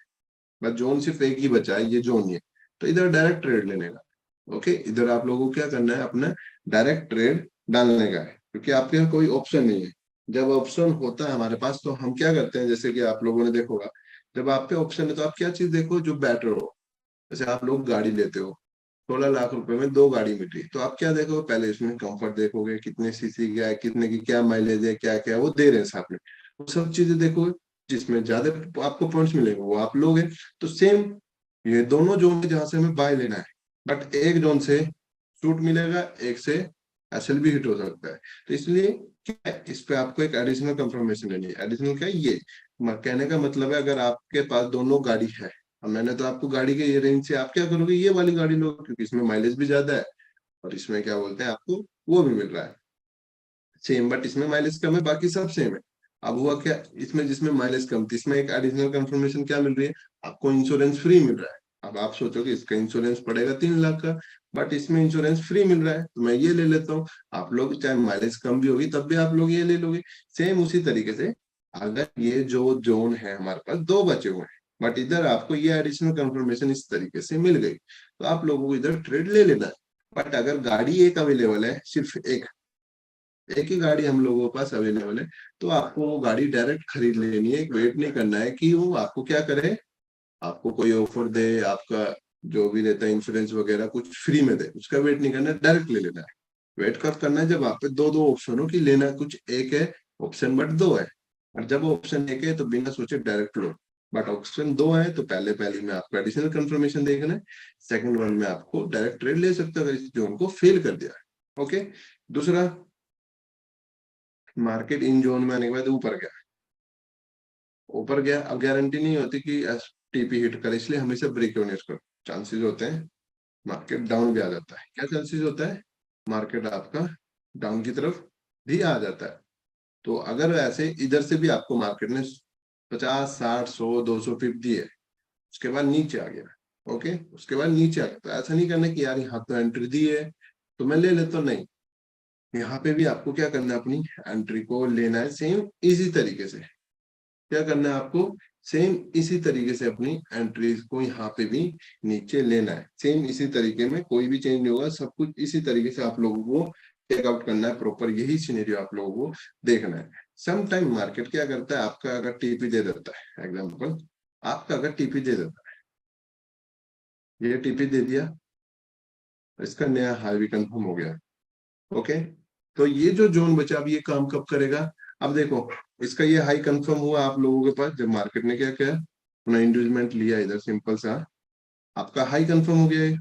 बस जोन सिर्फ एक ही बचा है, ये जोन ही है, तो इधर डायरेक्ट ट्रेड लेने का, ओके। इधर आप लोगों को क्या करना है, अपना डायरेक्ट ट्रेड डालने का है, क्योंकि आपके यहाँ कोई ऑप्शन नहीं है। जब ऑप्शन होता है हमारे पास, तो हम क्या करते हैं, जैसे कि आप लोगों ने देखा होगा, जब आप पे ऑप्शन है तो आप क्या चीज देखो, जो बेटर हो। जैसे आप लोग गाड़ी लेते हो, 16 लाख रुपए में 2 गाड़ी मिली, तो आप क्या देखोगे, पहले इसमें कंफर्ट देखोगे, कितने सीसी का है, कितने की क्या माइलेज है, क्या क्या वो दे रहे हैं साथ में, वो सब चीजें देखोगे, जिसमें ज्यादा आपको पॉइंट्स मिलेंगे वो आप लोगे। तो सेम ये दोनों जोन में जहां से हमें बाय लेना है, बट एक जोन से शूट मिलेगा, एक से एसएल भी हिट हो सकता है। तो इसलिए क्या है, इस पे आपको एक एडिशनल कंफर्मेशन लेनी है। एडिशनल क्या है, ये कहने का मतलब है, अगर आपके पास दोनों गाड़ी है, अब मैंने तो आपको गाड़ी के ये रेंज से आप क्या करोगे, ये वाली गाड़ी लो, क्योंकि इसमें माइलेज भी ज्यादा है, और इसमें क्या बोलते हैं आपको वो भी मिल रहा है सेम, बट इसमें माइलेज कम है, बाकी सब सेम है। अब हुआ क्या, इसमें जिसमें माइलेज कम थी, इसमें एक एडिशनल कंफर्मेशन क्या मिल रही है, आपको इंश्योरेंस फ्री मिल रहा है। अब आप सोचोगे इसका इंश्योरेंस पड़ेगा 3 लाख का, बट इसमें इंश्योरेंस फ्री मिल रहा है तो मैं ये ले लेता हूँ। आप लोग चाहे माइलेज कम भी होगी तब भी आप लोग ये ले लोगे। सेम उसी तरीके से अगर ये जो जोन है हमारे पास 2 बचे हुए हैं, बट इधर आपको ये एडिशनल कंफर्मेशन इस तरीके से मिल गई, तो आप लोगों को इधर ट्रेड ले लेना है। बट अगर गाड़ी एक अवेलेबल है, सिर्फ एक एक ही गाड़ी हम लोगों के पास अवेलेबल है, तो आपको वो गाड़ी डायरेक्ट खरीद लेनी है, वेट नहीं करना है कि वो आपको क्या करे, आपको कोई ऑफर दे, आपका जो भी रहता है इंश्योरेंस वगैरह कुछ फ्री में दे, उसका वेट नहीं करना है, डायरेक्ट ले लेना है। वेट कब करना है, जब आप पे दो दो ऑप्शन हो कि लेना कुछ एक है, ऑप्शन बट दो है। और जब ऑप्शन एक है तो बिना सोचे डायरेक्ट लो, बट ऑप्शन दो है तो पहले पहले में आपको एडिशनल कंफर्मेशन देखना है, सेकंड वन में आपको डायरेक्ट ट्रेड ले सकते हो अगर इस जोन को फेल कर दिया है। ओके, दूसरा, मार्केट इन जोन में आने के बाद ऊपर गया, अब गारंटी नहीं होती कि टीपी हिट करे, इसलिए हमेशा ब्रेक इवन करो। चांसेस होते हैं मार्केट डाउन भी आ जाता है, क्या चांसेस होता है, मार्केट आपका डाउन की तरफ भी आ जाता है। तो अगर ऐसे इधर से भी आपको मार्केट ने 50 60 100 200 पिप दिए, उसके बाद नीचे आ गया, ओके, उसके बाद नीचे आ गया, तो ऐसा नहीं करना कि यार यहाँ तो एंट्री दी है तो मैं ले लेता हूँ, नहीं, यहाँ पे भी आपको क्या करना है, अपनी एंट्री को लेना है सेम इसी तरीके से। क्या करना है आपको, सेम इसी तरीके से अपनी एंट्रीज को यहाँ पे भी नीचे लेना है, सेम इसी तरीके में, कोई भी चेंज नहीं होगा, सब कुछ इसी तरीके से आप लोगों को टेकआउट करना है प्रॉपर, यही सिनेरियो आप लोगों को देखना है। सम टाइम मार्केट क्या करता है, आपका अगर टीपी दे देता है, एग्जाम्पल आपका अगर टीपी दे देता है, ये टीपी दे दिया, इसका नया हाई भी कंफर्म हो गया, ओके, तो ये जो जोन बचा अब ये काम कब करेगा, अब देखो इसका ये हाई कंफर्म हुआ आप लोगों के पास, जब मार्केट ने क्या किया, अपना इंड्यूसमेंट लिया इधर, सिंपल सा आपका हाई कंफर्म हो गया है,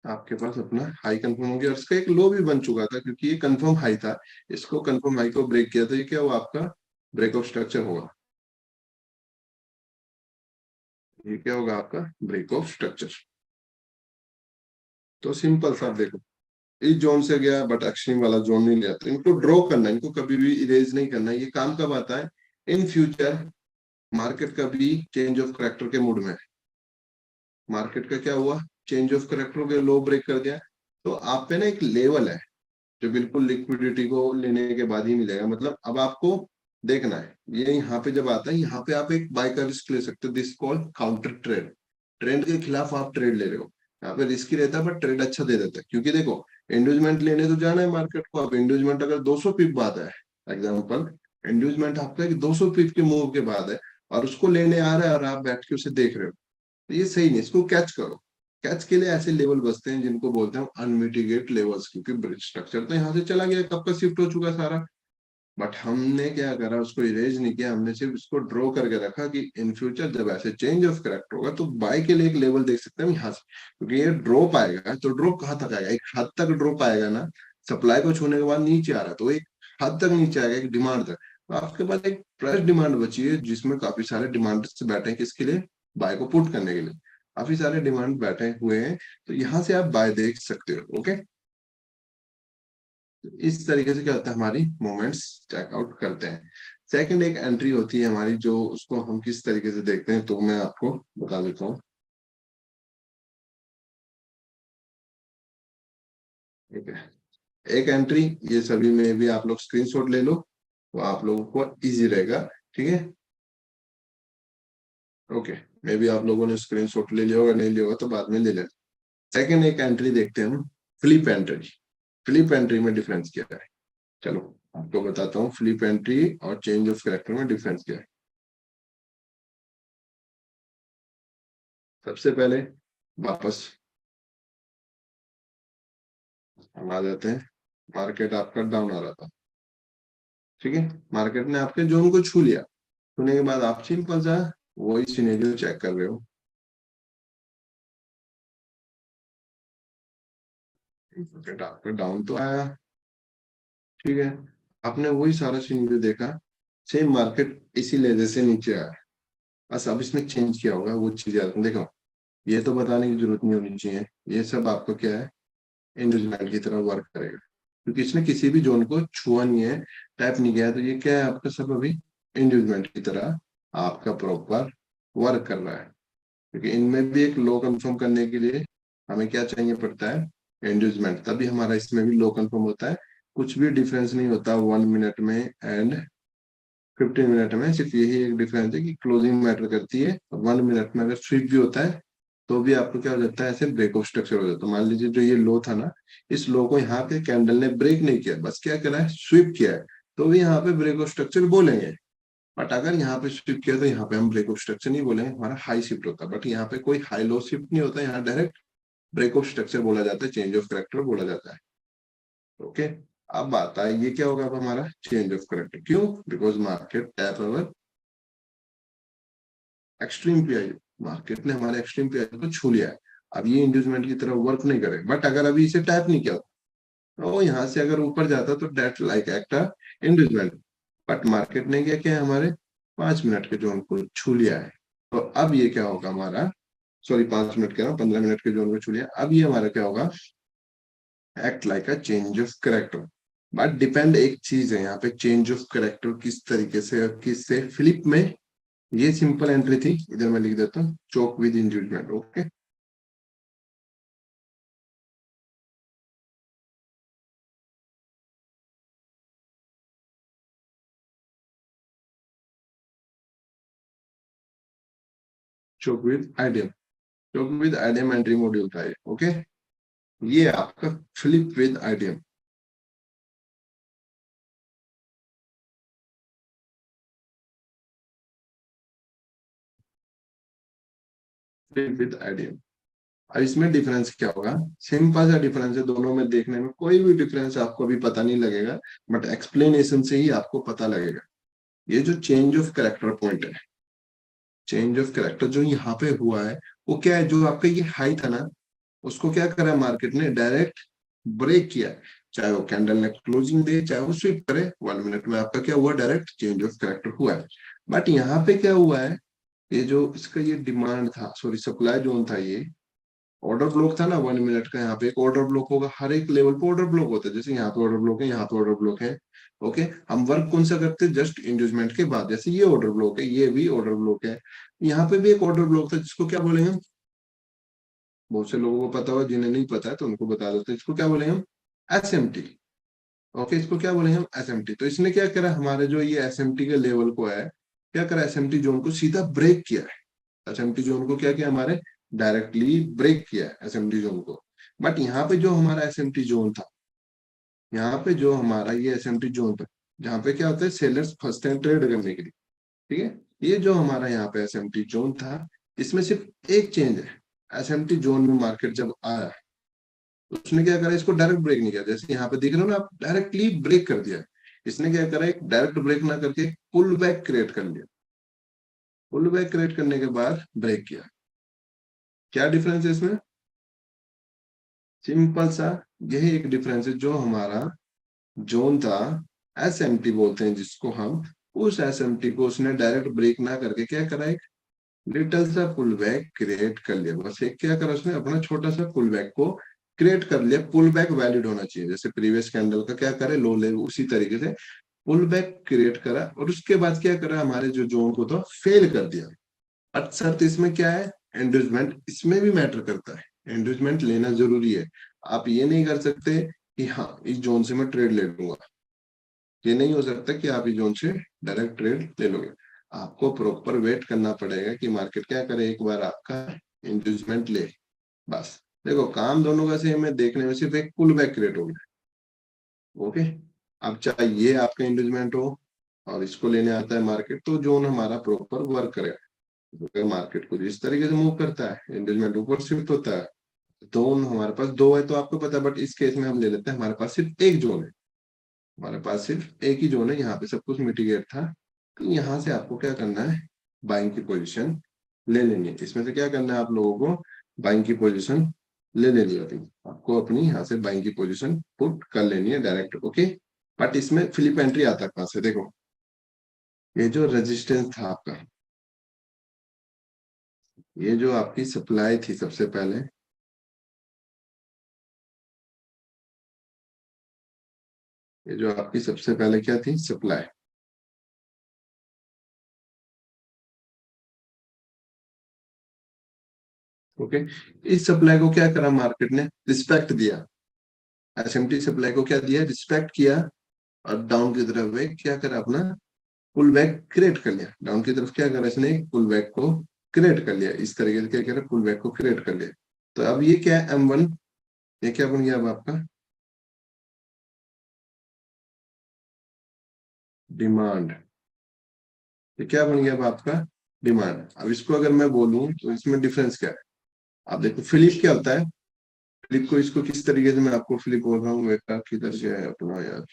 आपके पास अपना हाई कंफर्म हो गया, और इसका एक लो भी बन चुका था क्योंकि ये कंफर्म हाई था, इसको कंफर्म हाई को ब्रेक किया था, ये क्या हुआ आपका ब्रेक ऑफ स्ट्रक्चर होगा, ये क्या होगा आपका ब्रेक ऑफ स्ट्रक्चर। तो सिंपल सा देखो, इस जोन से गया बट एक्सट्रीम वाला जोन नहीं लिया, तो इनको ड्रॉ करना, इनको कभी भी इरेज नहीं करना, ये काम कब आता है, इन फ्यूचर मार्केट का भी चेंज ऑफ करेक्टर के मूड में है, मार्केट का क्या हुआ, चेंज ऑफ करेक्टर के लो ब्रेक कर दिया, तो आप पे ना एक लेवल है जो बिल्कुल लिक्विडिटी को लेने के बाद ही मिलेगा, मतलब अब आपको देखना है, ये यहाँ पे जब आता है, यहाँ पे आप एक बाय का रिस्क ले सकते हो, this call counter trade, trend के खिलाफ आप ट्रेड ले रहे हो, यहाँ पे रिस्की रहता है बट ट्रेड अच्छा दे देता है, क्योंकि देखो इंड्यूसमेंट लेने तो जाना है मार्केट को, अब इंड्यूसमेंट अगर 200 पिप बाद है, एग्जाम्पल इंड्यूसमेंट आपका 200 पिप के मूव के बाद है और उसको लेने आ रहा है और आप बैठ के उसे देख रहे हो, तो ये सही नहीं, इसको कैच करो। कैच के लिए ऐसे लेवल बसते हैं जिनको बोलते हैं अनमिटिगेट लेवल्स, क्योंकि ब्रिज स्ट्रक्चर तो यहाँ से चला गया, कब का शिफ्ट हो चुका सारा, बट हमने क्या करा, उसको इरेज नहीं किया, हमने सिर्फ इसको ड्रॉ करके रखा कि इन फ्यूचर जब ऐसे चेंज ऑफ करेक्टर होगा तो बाय के लिए एक लेवल देख सकते हैं हम यहाँ से, क्योंकि ये ड्रॉप आएगा तो ड्रॉप कहाँ तक आएगा, एक हद तक ड्रॉप आएगा ना, सप्लाई को छूने के बाद नीचे आ रहा है तो एक हद तक नीचे आएगा, एक डिमांड तक, तो आपके पास एक फ्रेश डिमांड बची है जिसमें काफी सारे डिमांड बैठे हैं, किसके लिए, बाय को पुट करने के लिए काफी सारे डिमांड बैठे हुए हैं, तो यहाँ से आप बाय देख सकते हो। ओके, इस तरीके से क्या होता है, हमारी मूवमेंट्स चेकआउट करते हैं। सेकंड एक एंट्री होती है हमारी, जो उसको हम किस तरीके से देखते हैं, तो मैं आपको बता देता हूँ। ठीक है, एक एंट्री, ये सभी में भी आप लोग स्क्रीनशॉट ले लो तो आप लोगों को इजी रहेगा, ठीक है, ओके, मे भी आप लोगों ने स्क्रीनशॉट ले लिया होगा, नहीं लिया होगा तो बाद में ले लेना। सेकंड एक एंट्री देखते हैं हम, फ्लिप एंट्री। फ्लिप एंट्री में डिफरेंस क्या है, चलो आपको बताता हूँ, फ्लिप एंट्री और चेंज ऑफ कैरेक्टर में डिफरेंस क्या है। सबसे पहले वापस हम आ जाते हैं, मार्केट आपका डाउन आ रहा था, ठीक है, मार्केट ने आपके जोन को छू लिया, छूने के बाद आप सिंपल सा वही सिनेरियो चेक कर रहे हो, मार्केट आपका डाउन तो आया, ठीक है, आपने वही सारा सिनेरियो देखा, सेम मार्केट इसी लेवल से नीचे आया, बस अब इसमें चेंज किया होगा वो चीज याद देखो, ये तो बताने की जरूरत नहीं होनी चाहिए, ये सब आपको क्या है, इंडिविजुअल की तरह वर्क करेगा, क्योंकि इसने किसी भी जोन को छुआ नहीं है, टैप नहीं किया है, तो ये क्या है आपका सब अभी इंड्यूसमेंट की तरह आपका प्रॉपर वर्क कर रहा है। क्योंकि इनमें भी एक लो कंफर्म करने के लिए हमें क्या चाहिए पड़ता है, इंड्यूसमेंट, तभी हमारा इसमें भी लो कंफर्म होता है। कुछ भी डिफरेंस नहीं होता 1 मिनट में एंड 15 मिनट में, सिर्फ यही एक डिफरेंस है कि क्लोजिंग मैटर करती है। 1 मिनट में अगर स्विप भी होता है तो भी आपको क्या हो जाता है, ऐसे ब्रेक ऑफ स्ट्रक्चर हो जाता है। मान लीजिए जो ये लो था ना, इस लो को यहाँ पे कैंडल ने ब्रेक नहीं किया, बस क्या करा है, स्विप किया है, तो भी यहाँ पे ब्रेक ऑफ स्ट्रक्चर बोलेंगे। बट अगर यहाँ पे स्विप किया तो यहाँ पे हम ब्रेक ऑफ स्ट्रक्चर नहीं बोलेंगे, हमारा हाई शिफ्ट होता है। बट यहाँ पे कोई हाई लो शिफ्ट नहीं होता, यहाँ डायरेक्ट ब्रेक ऑफ स्ट्रक्चर बोला जाता है, चेंज ऑफ करेक्टर बोला जाता है। ओके, अब आता है ये क्या होगा अब हमारा चेंज ऑफ करेक्टर। क्यों? Because market tap our extreme pi, market ने हमारे एक्सट्रीम पीआई को छू लिया है। अब ये इंड्यूसमेंट की तरह वर्क नहीं करे, बट अगर अभी इसे टैप नहीं किया तो यहाँ से अगर ऊपर जाता तो that like act inducement. But market ने क्या किया, हमारे 5 मिनट के जोन को छू लिया है। तो अब ये क्या होगा हमारा, सॉरी 5 मिनट कह रहा हूँ, 15 मिनट के जोन को छू लिया, अब ये हमारा क्या होगा, act like a change of character. But depend एक चीज है यहाँ पे, चेंज ऑफ करेक्टर किस तरीके से और किससे, फ्लिप में ये सिंपल एंट्री थी, इधर मैं लिख देता हूँ choke with inducement. Okay, choke with idiom, choke with idiom entry module था ये। ओके, ये आपका flip with idiom, flip with idiom. अब इसमें डिफरेंस क्या होगा, सिंपल सा डिफरेंस है दोनों में, देखने में कोई भी डिफरेंस आपको अभी पता नहीं लगेगा, बट एक्सप्लेनेशन से ही आपको पता लगेगा। ये जो चेंज ऑफ कैरेक्टर पॉइंट है, चेंज ऑफ कैरेक्टर जो यहाँ पे हुआ है, वो क्या है, जो आपका ये हाई था ना, उसको क्या करा मार्केट ने, डायरेक्ट ब्रेक किया है। चाहे वो कैंडल ने क्लोजिंग दे, चाहे वो स्विप करे, 1 मिनट में आपका क्या हुआ, डायरेक्ट चेंज ऑफ कैरेक्टर हुआ है। बट यहाँ पे क्या हुआ है, ये जो इसका ये डिमांड था, सॉरी सप्लाई जोन था, ये ऑर्डर ब्लॉक था ना 1 मिनट का, यहाँ पे एक ऑर्डर ब्लॉक होगा, हर एक लेवल पे ऑर्डर ब्लॉक होता है, जैसे यहाँ पे ऑर्डर ब्लॉक है, यहाँ पे ऑर्डर ब्लॉक है। ओके, हम वर्क कौन सा करते हैं, जस्ट इंड्यूसमेंट के बाद, जैसे ये ऑर्डर ब्लॉक है, ये भी ऑर्डर ब्लॉक है, यहाँ पे भी एक ऑर्डर ब्लॉक था, जिसको क्या बोलेंगे हम, बहुत से लोगों को पता होगा, जिन्हें नहीं पता है तो उनको बता देते हैं, इसको क्या बोलेंगे हम, एसएमटी। ओके, इसको क्या बोलेंगे हम, एसएमटी। तो इसने क्या करा, हमारे जो ये एसएमटी के लेवल को है, क्या करा, एसएमटी जोन को सीधा ब्रेक किया है। एसएमटी जोन को क्या किया, हमारे डायरेक्टली ब्रेक किया है एसएमटी जोन को। बट यहाँ पे जो हमारा एसएमटी जोन था, यहाँ पे जो हमारा ये एसएमटी जोन था, जहाँ पे क्या होता है, सेलर्स फर्स्ट टाइम ट्रेड करने के लिए, ठीक है, ये जो हमारा यहाँ पे एसएमटी जोन था, इसमें सिर्फ एक चेंज है। एसएमटी जोन में मार्केट जब आया तो उसने क्या करा, इसको डायरेक्ट ब्रेक नहीं किया, जैसे यहाँ पे दिख रहे हो ना आप, डायरेक्टली ब्रेक कर दिया। इसने क्या करा, एक डायरेक्ट ब्रेक ना करके पुल बैक क्रिएट कर लिया, पुल बैक क्रिएट करने के बाद ब्रेक किया। क्या डिफरेंस है इसमें, सिंपल सा यही एक डिफरेंस है, जो हमारा जोन था, एसएमटी बोलते हैं जिसको हम, उस एसएमटी को उसने डायरेक्ट ब्रेक ना करके क्या करा, एक लिटिल सा पुल बैक क्रिएट कर लिया। बस एक क्या करा उसने, अपना छोटा सा पुल बैक को क्रिएट कर लिया। पुल बैक वैलिड होना चाहिए, जैसे प्रीवियस कैंडल का क्या करे, लो ले, उसी तरीके से पुल बैक क्रिएट करा, और उसके बाद क्या करा, हमारे जो जोन को था फेल कर दिया। अब शर्त इसमें क्या है, एंडोजमेंट इसमें भी मैटर करता है, एंडोजमेंट लेना जरूरी है। आप ये नहीं कर सकते कि हाँ इस जोन से मैं ट्रेड ले लूंगा, ये नहीं हो सकता कि आप इस जोन से डायरेक्ट ट्रेड ले लोगे। आपको प्रॉपर वेट करना पड़ेगा कि मार्केट क्या करे, एक बार आपका इंड्यूसमेंट ले, बस। देखो काम दोनों का सेम है, देखने में सिर्फ एक पुल बैक क्रिएट हो गया। ओके, अब चाहे ये आपका इंड्यूसमेंट हो और इसको लेने आता है मार्केट, तो जोन हमारा प्रॉपर वर्क करेगा। तो मार्केट को जिस तरीके से मूव करता है, इंड्यूसमेंट ऊपर शिफ्ट होता है, जोन हमारे पास दो है तो आपको पता है, बट इस केस में हम ले लेते हैं, हमारे पास सिर्फ एक जोन है, हमारे पास सिर्फ एक ही जोन है, यहाँ पे सब कुछ मिटिगेट था। तो यहाँ से आपको क्या करना है, बाइंग की पोजीशन ले लेनी है। इसमें से क्या करना है आप लोगों को, बाइंग की पोजीशन ले लेनी है, आपको अपनी यहाँ से बाइंग की पोजीशन पुट कर लेनी है डायरेक्ट। ओके, बट इसमें फ्लिप एंट्री आता है कहाँ से, देखो ये जो रेजिस्टेंस था आपका, ये जो आपकी सप्लाई थी सबसे पहले, ये जो आपकी सबसे पहले क्या थी, सप्लाई। ओके, इस सप्लाई को क्या करा मार्केट ने, रिस्पेक्ट दिया। एसएमटी सप्लाई को क्या दिया, रिस्पेक्ट किया, और डाउन की तरफ वे क्या करा, अपना पुल बैक क्रिएट कर लिया। डाउन की तरफ क्या करा इसने, पुल बैक को क्रिएट कर लिया। इस तरीके से क्या करा, पुल बैक को क्रिएट कर लिया। तो अब ये क्या है, M1, ये क्या बन गया अब आपका, डिमांड। ये क्या बन गया अब आपका, डिमांड। अब इसको अगर मैं बोलूं तो इसमें डिफरेंस क्या है, आप देखो फ्लिप क्या होता है। फ्लिप को, इसको किस तरीके से मैं आपको फ्लिप बोल रहा हूँ, बेटा किधर से है अपना यार,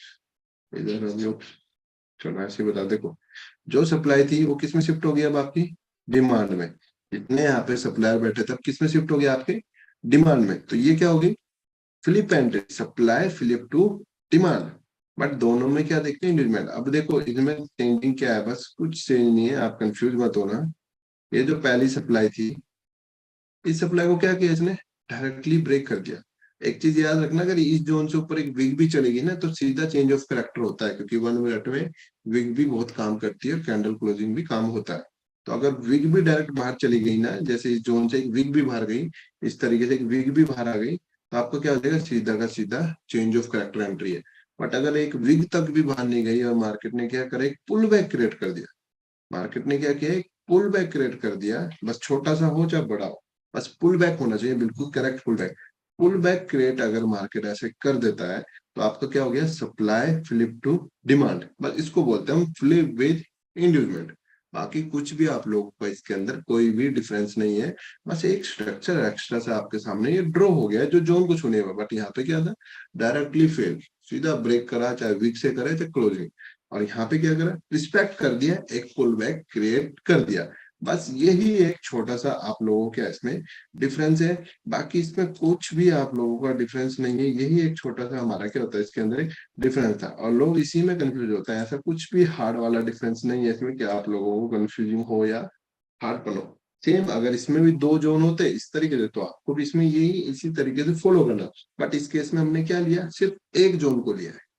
इधर हम लोग, चलो ऐसे बता। देखो, जो सप्लाई थी वो किस में शिफ्ट हो गई अब आपकी, डिमांड में। जितने यहाँ पे सप्लायर बैठे थे, अब किस में शिफ्ट हो गया, आपके डिमांड में। तो ये क्या होगी, flip and supply, flip to demand. But दोनों में क्या देखते हैं, डिमांड। अब देखो इसमें चेंजिंग क्या है, बस कुछ चेंज नहीं है, आप कंफ्यूज मत होना। ये जो पहली सप्लाई थी, इस सप्लाई को क्या किया इसने, डायरेक्टली ब्रेक कर दिया। एक चीज याद रखना, अगर इस जोन से ऊपर एक विग भी चलेगी ना, तो सीधा चेंज ऑफ करेक्टर होता है, क्योंकि 1 मिनट में विग भी बहुत काम करती है और कैंडल क्लोजिंग भी काम होता है। तो अगर विग भी डायरेक्ट बाहर चली गई ना, जैसे इस जोन से एक विग भी बाहर गई, इस तरीके से एक विग भी बाहर आ गई, तो आपको क्या हो जाएगा, सीधा का सीधा चेंज ऑफ करेक्टर एंट्री है। बट अगर एक विग तक भी बाहर नहीं गई और मार्केट ने क्या करा, एक पुल बैक क्रिएट कर दिया। मार्केट ने क्या किया, एक पुल बैक क्रिएट कर दिया, बस छोटा सा हो चाहे बड़ा हो, बस पुल बैक होना चाहिए, बिल्कुल correct pull back. Pull back create अगर मार्केट ऐसे कर देता है, तो आपका क्या हो गया, सप्लाई फ्लिप टू डिमांड। बस इसको बोलते हैं हम फ्लिप विद इंड्यूसमेंट। बाकी कुछ भी आप लोगों को इसके अंदर कोई भी डिफरेंस नहीं है। बस एक स्ट्रक्चर एक्स्ट्रा सा आपके सामने ये ड्रॉ हो गया है, जो जोन को छूने हुआ। बट यहाँ पे क्या था, डायरेक्टली फेल, सीधा ब्रेक करा, चाहे वीक से करे चाहे क्लोजिंग। और यहाँ पे क्या करा, रिस्पेक्ट कर दिया, एक पुल बैक क्रिएट कर दिया। बस यही एक छोटा सा आप लोगों के इसमें डिफरेंस है। बाकी इसमें कुछ भी आप लोगों का डिफरेंस नहीं है, यही एक छोटा सा हमारा क्या होता है इसके अंदर एक डिफरेंस था, और लोग इसी में कंफ्यूज होते हैं। ऐसा कुछ भी हार्ड वाला डिफरेंस नहीं है इसमें कि आप लोगों को कंफ्यूजिंग हो या हार्ड पन हो। सेम अगर इसमें भी 2 जोन होते इस तरीके से, तो आपको भी इसमें यही इसी तरीके से फॉलो करना। बट इस केस में हमने क्या लिया, सिर्फ एक जोन को लिया है।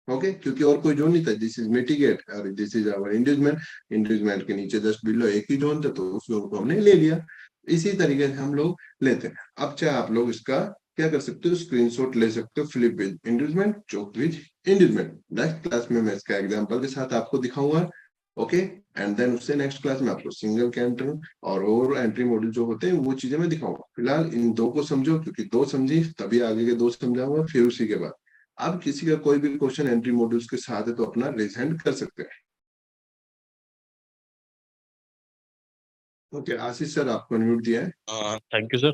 ओके, क्योंकि और कोई जोन नहीं था। दिस इज मिटिगेट और this is our inducement. Inducement के नीचे जस्ट बिलो एक ही जोन था, तो उस जोन को हमने ले लिया। इसी तरीके से हम लोग लेते हैं। अब चाहे आप लोग इसका क्या कर सकते हो, स्क्रीनशॉट ले सकते हो, flip with inducement, CHoCH with inducement. Next class में मैं इसका एग्जांपल के साथ आपको दिखाऊंगा। ओके, एंड देन उससे नेक्स्ट क्लास में आपको सिंगल कैंटर और एंट्री मॉड्यूल जो होते हैं वो चीजें मैं दिखाऊंगा। फिलहाल इन दो को समझो, क्योंकि दो समझी तभी आगे के दो समझाऊंगा, फिर उसी के बाद अब किसी का कोई भी क्वेश्चन एंट्री मॉड्यूल्स के साथ है तो अपना रेज हैंड कर सकते हैं। ओके, आशीष सर आपको अनम्यूट दिया है। Thank you sir,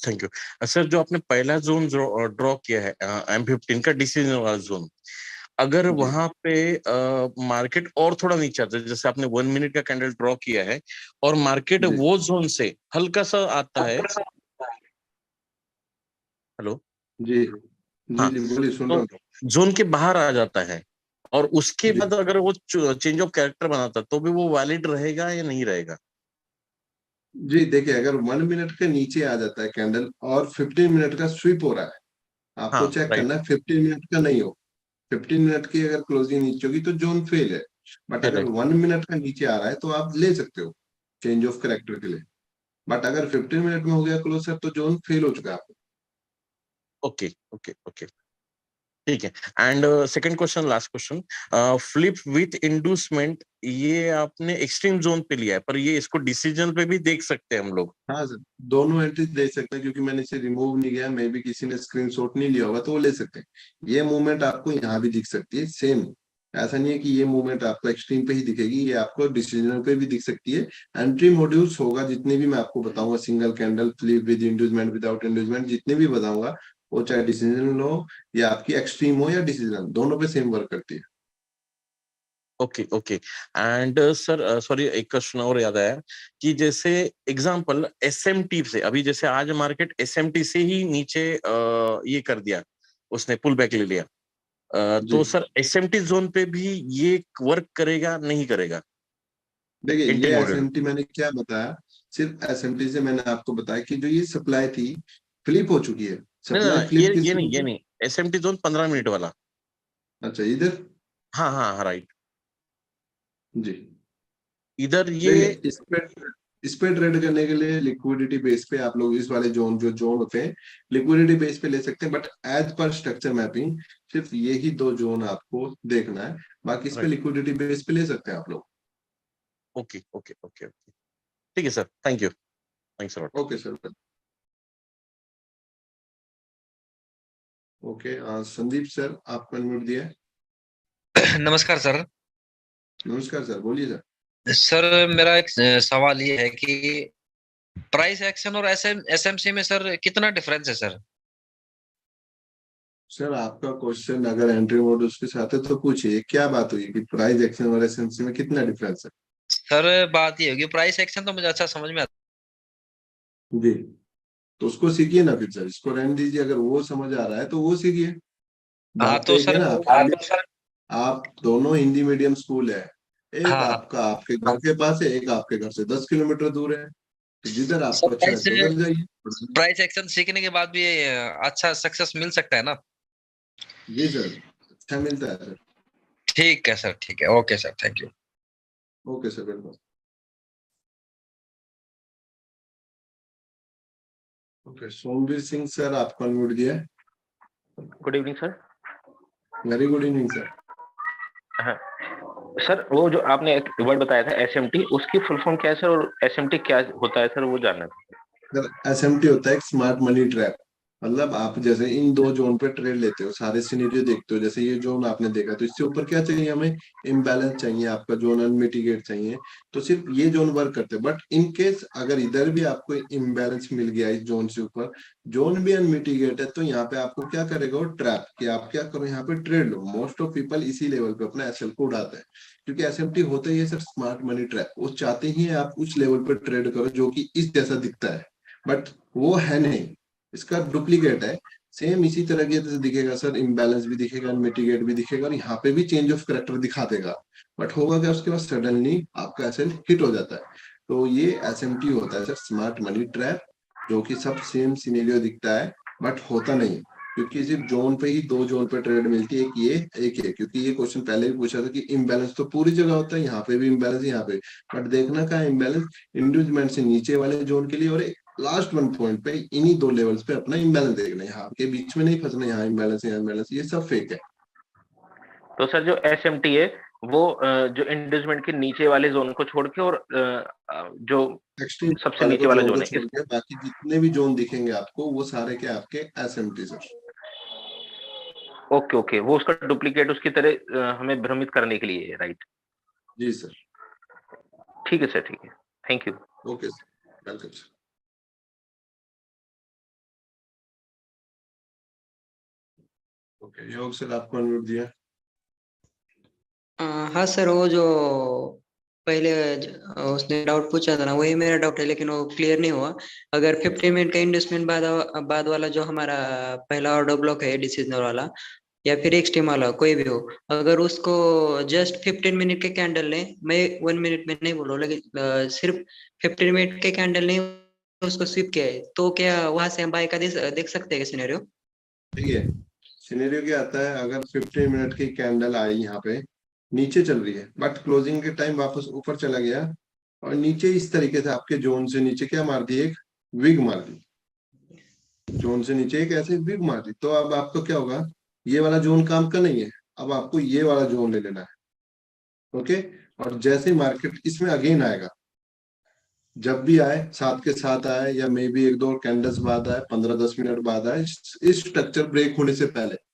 thank you sir. जो आपने पहला जोन ड्रॉ किया है M15 का डिसीजन वाला जोन, अगर जी वहां पे मार्केट और थोड़ा नीचे आता है, जैसे आपने 1 मिनट का कैंडल ड्रॉ किया है और मार्केट जी वो जोन से हल्का सा आता है, हेलो, जी जी हाँ, जी बोलिए, सुन रहा तो हूँ। जोन के बाहर आ जाता है और उसके जी बाद अगर वो चेंज ऑफ कैरेक्टर बनाता है, तो भी वो वैलिड रहेगा या नहीं रहेगा? जी, देखिए अगर 1 मिनट के नीचे आ जाता है कैंडल और 15 मिनट का स्वीप हो रहा है, आपको हाँ, चेक राइट, करना है 15 मिनट का नहीं हो। 15 मिनट की अगर क्लोजिंग नीचे होगी तो जोन फेल है। बट अगर करेक्ट, 1 मिनट का नीचे आ रहा है तो आप ले सकते हो चेंज ऑफ करेक्टर के लिए। बट अगर 15 मिनट में हो गया क्लोज सर, तो जोन फेल हो चुका है आपको। ओके ओके ओके, ठीक है। And second question, last question, flip with inducement, ये आपने एक्सट्रीम जोन पे लिया है, पर ये इसको डिसीजन पे भी देख सकते हैं हम लोग। हाँ सर, दोनों एंट्री दे सकते हैं, क्योंकि मैंने इसे रिमूव नहीं किया, मे भी किसी ने स्क्रीनशॉट नहीं लिया होगा तो वो ले सकते हैं। ये मूवमेंट आपको यहाँ भी दिख सकती है सेम। ऐसा नहीं है कि ये मूवमेंट आपको एक्सट्रीम पे ही दिखेगी, ये आपको डिसीजन पे भी दिख सकती है। एंट्री मॉड्यूल्स होगा जितने भी मैं आपको बताऊंगा, single candle, flip with inducement, without inducement, जितने भी बताऊंगा, वो चाहे डिसीजन हो या आपकी एक्सट्रीम हो या डिसीजन, दोनों पे सेम वर्क करती है। Okay okay. And sir, sorry, एक क्वेश्चन और याद आया कि जैसे एग्जांपल एसएमटी से, अभी जैसे आज मार्केट एसएमटी से ही नीचे ये कर दिया, उसने पुल बैक ले लिया, जी तो सर एसएमटी जोन पे भी ये वर्क करेगा नहीं करेगा? देखिए, इंट्री ये मॉड्यूल, एसएमटी मैंने क्या बताया, सिर्फ एसएमटी से मैंने आपको बताया कि जो ये सप्लाई थी फ्लिप हो चुकी है। नहीं ना, सप्लाई फ्लिप ये किस नहीं, लिए ये हुई? नहीं, एसएमटी जोन 15 मिनट वाला। अच्छा इधर, हाँ हाँ राइट, जी इधर ये देखिए इस पे ट्रेड करने के लिए लिक्विडिटी बेस पे आप लोग इस वाले जोन होते हैं लिक्विडिटी बेस पे ले सकते हैं, but as per structure mapping सिर्फ यही दो जोन आपको देखना है, बाकी इस पे राइट। लिक्विडिटी बेस पे ले सकते हैं आप लोग। ओके ओके ओके ओके, ठीक है sir, thank you, thanks lot. Okay sir. Okay Sandeep sir आपको अनम्यूट दिया है। नमस्कार सर। नमस्कार सर, बोलिए सर। सर मेरा एक सवाल ये है कि प्राइस एक्शन और एसएमसी में सर कितना डिफरेंस है सर? सर आपका क्वेश्चन अगर एंट्री मॉडल्स के साथ है तो पूछिए क्या बात हुई कि प्राइस एक्शन और एसएमसी में कितना डिफरेंस है। सर बात ये होगी, प्राइस एक्शन तो मुझे अच्छा समझ में आता जी तो उसको सीखिए ना फिर सर, इसको रहने दीजिए, अगर वो समझ आ रहा है तो वो सीखिए। है। हाँ बात तो तो एक है सर। ना, आप दोनों हिंदी मीडियम स्कूल है, एक हाँ हाँ। आपका आपके घर के पास है, एक आपके घर से 10 किलोमीटर दूर है, तो जिधर सर आपको अच्छा प्राइस लगता है उधर जाइए। प्राइस एक्शन सीखने के बाद भी अच्छा सक्सेस मिल सकता है ना? जी सर, अच्छा मिलता है सर। ठीक है सर, ठीक है, okay sir, thank you. Okay sir, बिल्कुल। ओके सोमवीर सिंह सर आपको अनम्यूट दिया है। Good evening sir. Very good evening sir. हाँ सर, वो जो आपने एक वर्ड बताया था एसएमटी, उसकी फुल फॉर्म क्या है सर, और एसएमटी क्या होता है सर, वो जानना था। सर एसएमटी होता है एक स्मार्ट मनी ट्रैप। मतलब आप जैसे इन दो जोन पे ट्रेड लेते हो, सारे सिनेरियो देखते हो, जैसे ये जोन आपने देखा तो इससे ऊपर क्या चाहिए हमें, इम्बैलेंस चाहिए, आपका जोन अनमिटिगेट चाहिए, तो सिर्फ ये जोन वर्क करते हैं। बट इन केस अगर इधर भी आपको इम्बैलेंस मिल गया इस जोन से ऊपर, जोन भी अनमिटिगेट है, तो यहाँ पे आपको क्या करेगा वो ट्रैप, कि आप क्या करो यहाँ पे trade low. Most of people इसी लेवल पे अपना एसएल को उड़ाते हैं, क्योंकि एसएमटी होता ही है सर स्मार्ट मनी ट्रैप। वो चाहते ही आप उस लेवल पे ट्रेड करो जो कि इस जैसा दिखता है, बट वो है नहीं, इसका डुप्लीकेट है। सेम इसी तरह के से दिखेगा सर, इम्बैलेंस भी दिखेगा, मिटिगेट भी दिखेगा, और यहाँ पे भी चेंज ऑफ करेक्टर दिखा देगा। बट होगा क्या, उसके बाद सडनली आपका एसएल हिट हो जाता है। तो ये एसएमटी होता है सर स्मार्ट मनी ट्रैप, जो कि सब सेम सिनेरियो दिखता है बट होता नहीं, क्योंकि सिर्फ जोन पे ही दो जोन पे ट्रेड मिलती है, एक ये एक ये। क्योंकि ये क्वेश्चन पहले भी पूछा था कि इम्बैलेंस तो पूरी जगह होता है, यहाँ पे भी इम्बैलेंस, यहाँ पे, बट देखना कहाँ इम्बैलेंस, इंड्यूसमेंट से नीचे वाले जोन के लिए, और लास्ट वन पॉइंट पे इन्हीं दो लेवल्स पे अपना इम्बैलेंस देखना है, यहाँ के बीच में नहीं फंसना, यहाँ इम्बैलेंस यहाँ इम्बैलेंस, ये सब फेक है। तो सर जो एसएमटी है वो जो इंडस्टमेंट के नीचे वाले जोन को छोड़ के, और जो एक्सट्रीम सबसे वाले को नीचे वाला जोन जोन को है छोड़ के बाकी जितने भी जोन दिखेंगे आपको वो सारे के आपके एसएमटी सर। ओके ओके, वो उसका डुप्लीकेट उसकी तरह हमें भ्रमित करने के लिए है, राइट? जी सर। ठीक है सर, ठीक है, thank you. Okay sir, welcome sir. Okay योग सर आपको अनम्यूट दिया। हाँ सर, वो जो पहले उसने डाउट पूछा था ना, वही मेरा डाउट है, लेकिन वो क्लियर नहीं हुआ। अगर 15 मिनट का इन्वेस्टमेंट बाद वाला जो हमारा पहला ऑर्डर ब्लॉक है डिसीजनल वाला, या फिर एक्सट्रीम वाला, कोई भी हो, अगर उसको जस्ट 15 मिनट के कैंडल लें, मैं 1 मिनट में नहीं बोल रहा हूँ, लेकिन सिर्फ 15 मिनट के कैंडल ने उसको स्विप किया है, तो क्या वहां से हम बाय का देख सकते हैं सिनेरियो? ठीक है, सिनेरियो क्या आता है, अगर 15 मिनट की कैंडल आई यहाँ पे, नीचे चल रही है, बट क्लोजिंग के टाइम वापस ऊपर चला गया, और नीचे इस तरीके से आपके जोन से नीचे क्या मार दी, एक विग मार दी, जोन से नीचे एक ऐसे विग मार दी, तो अब आपको क्या होगा, ये वाला जोन काम का नहीं है, अब आपको ये वाला जोन ले लेना है। ओके, और जैसे मार्केट इसमें अगेन आएगा, जब भी आए साथ के साथ आए, या मे बी एक दो कैंडल्स बाद आए, 15-10 मिनट बाद आए, इस स्ट्रक्चर ब्रेक होने से पहले,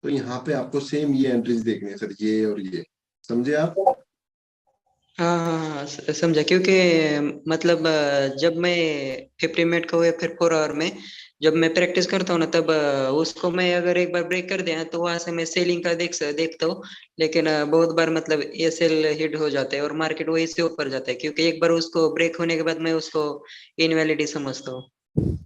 तो यहाँ पे आपको सेम ये एंट्रीज देखनी है सर, ये और ये, समझे आप? हाँ हाँ हाँ, समझा। क्योंकि मतलब जब मैं 50 मिनट का हो या फिर 4 आवर में जब मैं प्रैक्टिस करता हूँ ना, तब उसको मैं अगर एक बार ब्रेक कर दिया तो वहां से मैं सेलिंग का देखता हूँ। लेकिन बहुत बार मतलब ये सेल हिट हो जाता है और मार्केट वही से ऊपर जाता है, क्योंकि एक बार उसको ब्रेक होने के बाद मैं उसको इनवैलिडी समझता हूँ।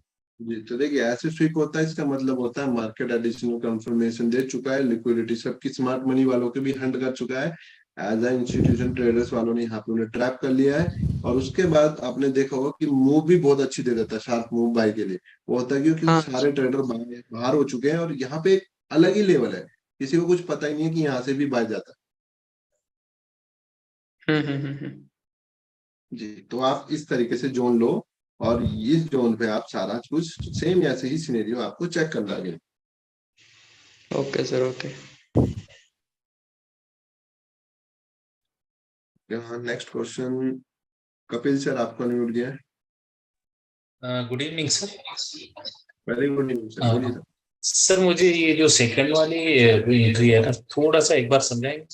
जी तो देखिए, ऐसे स्विप होता है, इसका मतलब होता है मार्केट एडिशनल कंफर्मेशन दे चुका है, लिक्विडिटी सबकी स्मार्ट मनी वालों के भी हंड कर चुका है, एज ए इंस्टीट्यूशन ट्रेडर्स वालों ने यहाँ पे उन्हें ट्रैप कर लिया है। और उसके बाद आपने देखा होगा कि मूव भी बहुत अच्छी दे देता है, शार्प मूव बाय के लिए। वो होता है क्योंकि हाँ सारे ट्रेडर बाहर हो चुके हैं, और यहाँ पे एक अलग ही लेवल है किसी को कुछ पता ही नहीं है कि यहाँ से भी बाय जाता हम्म। है। जी, तो आप इस तरीके से जोन लो और इस जोन पे आप सारा कुछ सेम ऐसे ही सिनेरियो आपको चेक करना है। Okay sir, okay. यहाँ नेक्स्ट क्वेश्चन, कपिल सर आपको अनम्यूट किया है। Good evening sir. Very good evening sir, बोलिए सर। सर मुझे ये जो सेकंड वाली एंट्री है ना, थोड़ा सा एक बार समझाएंगे?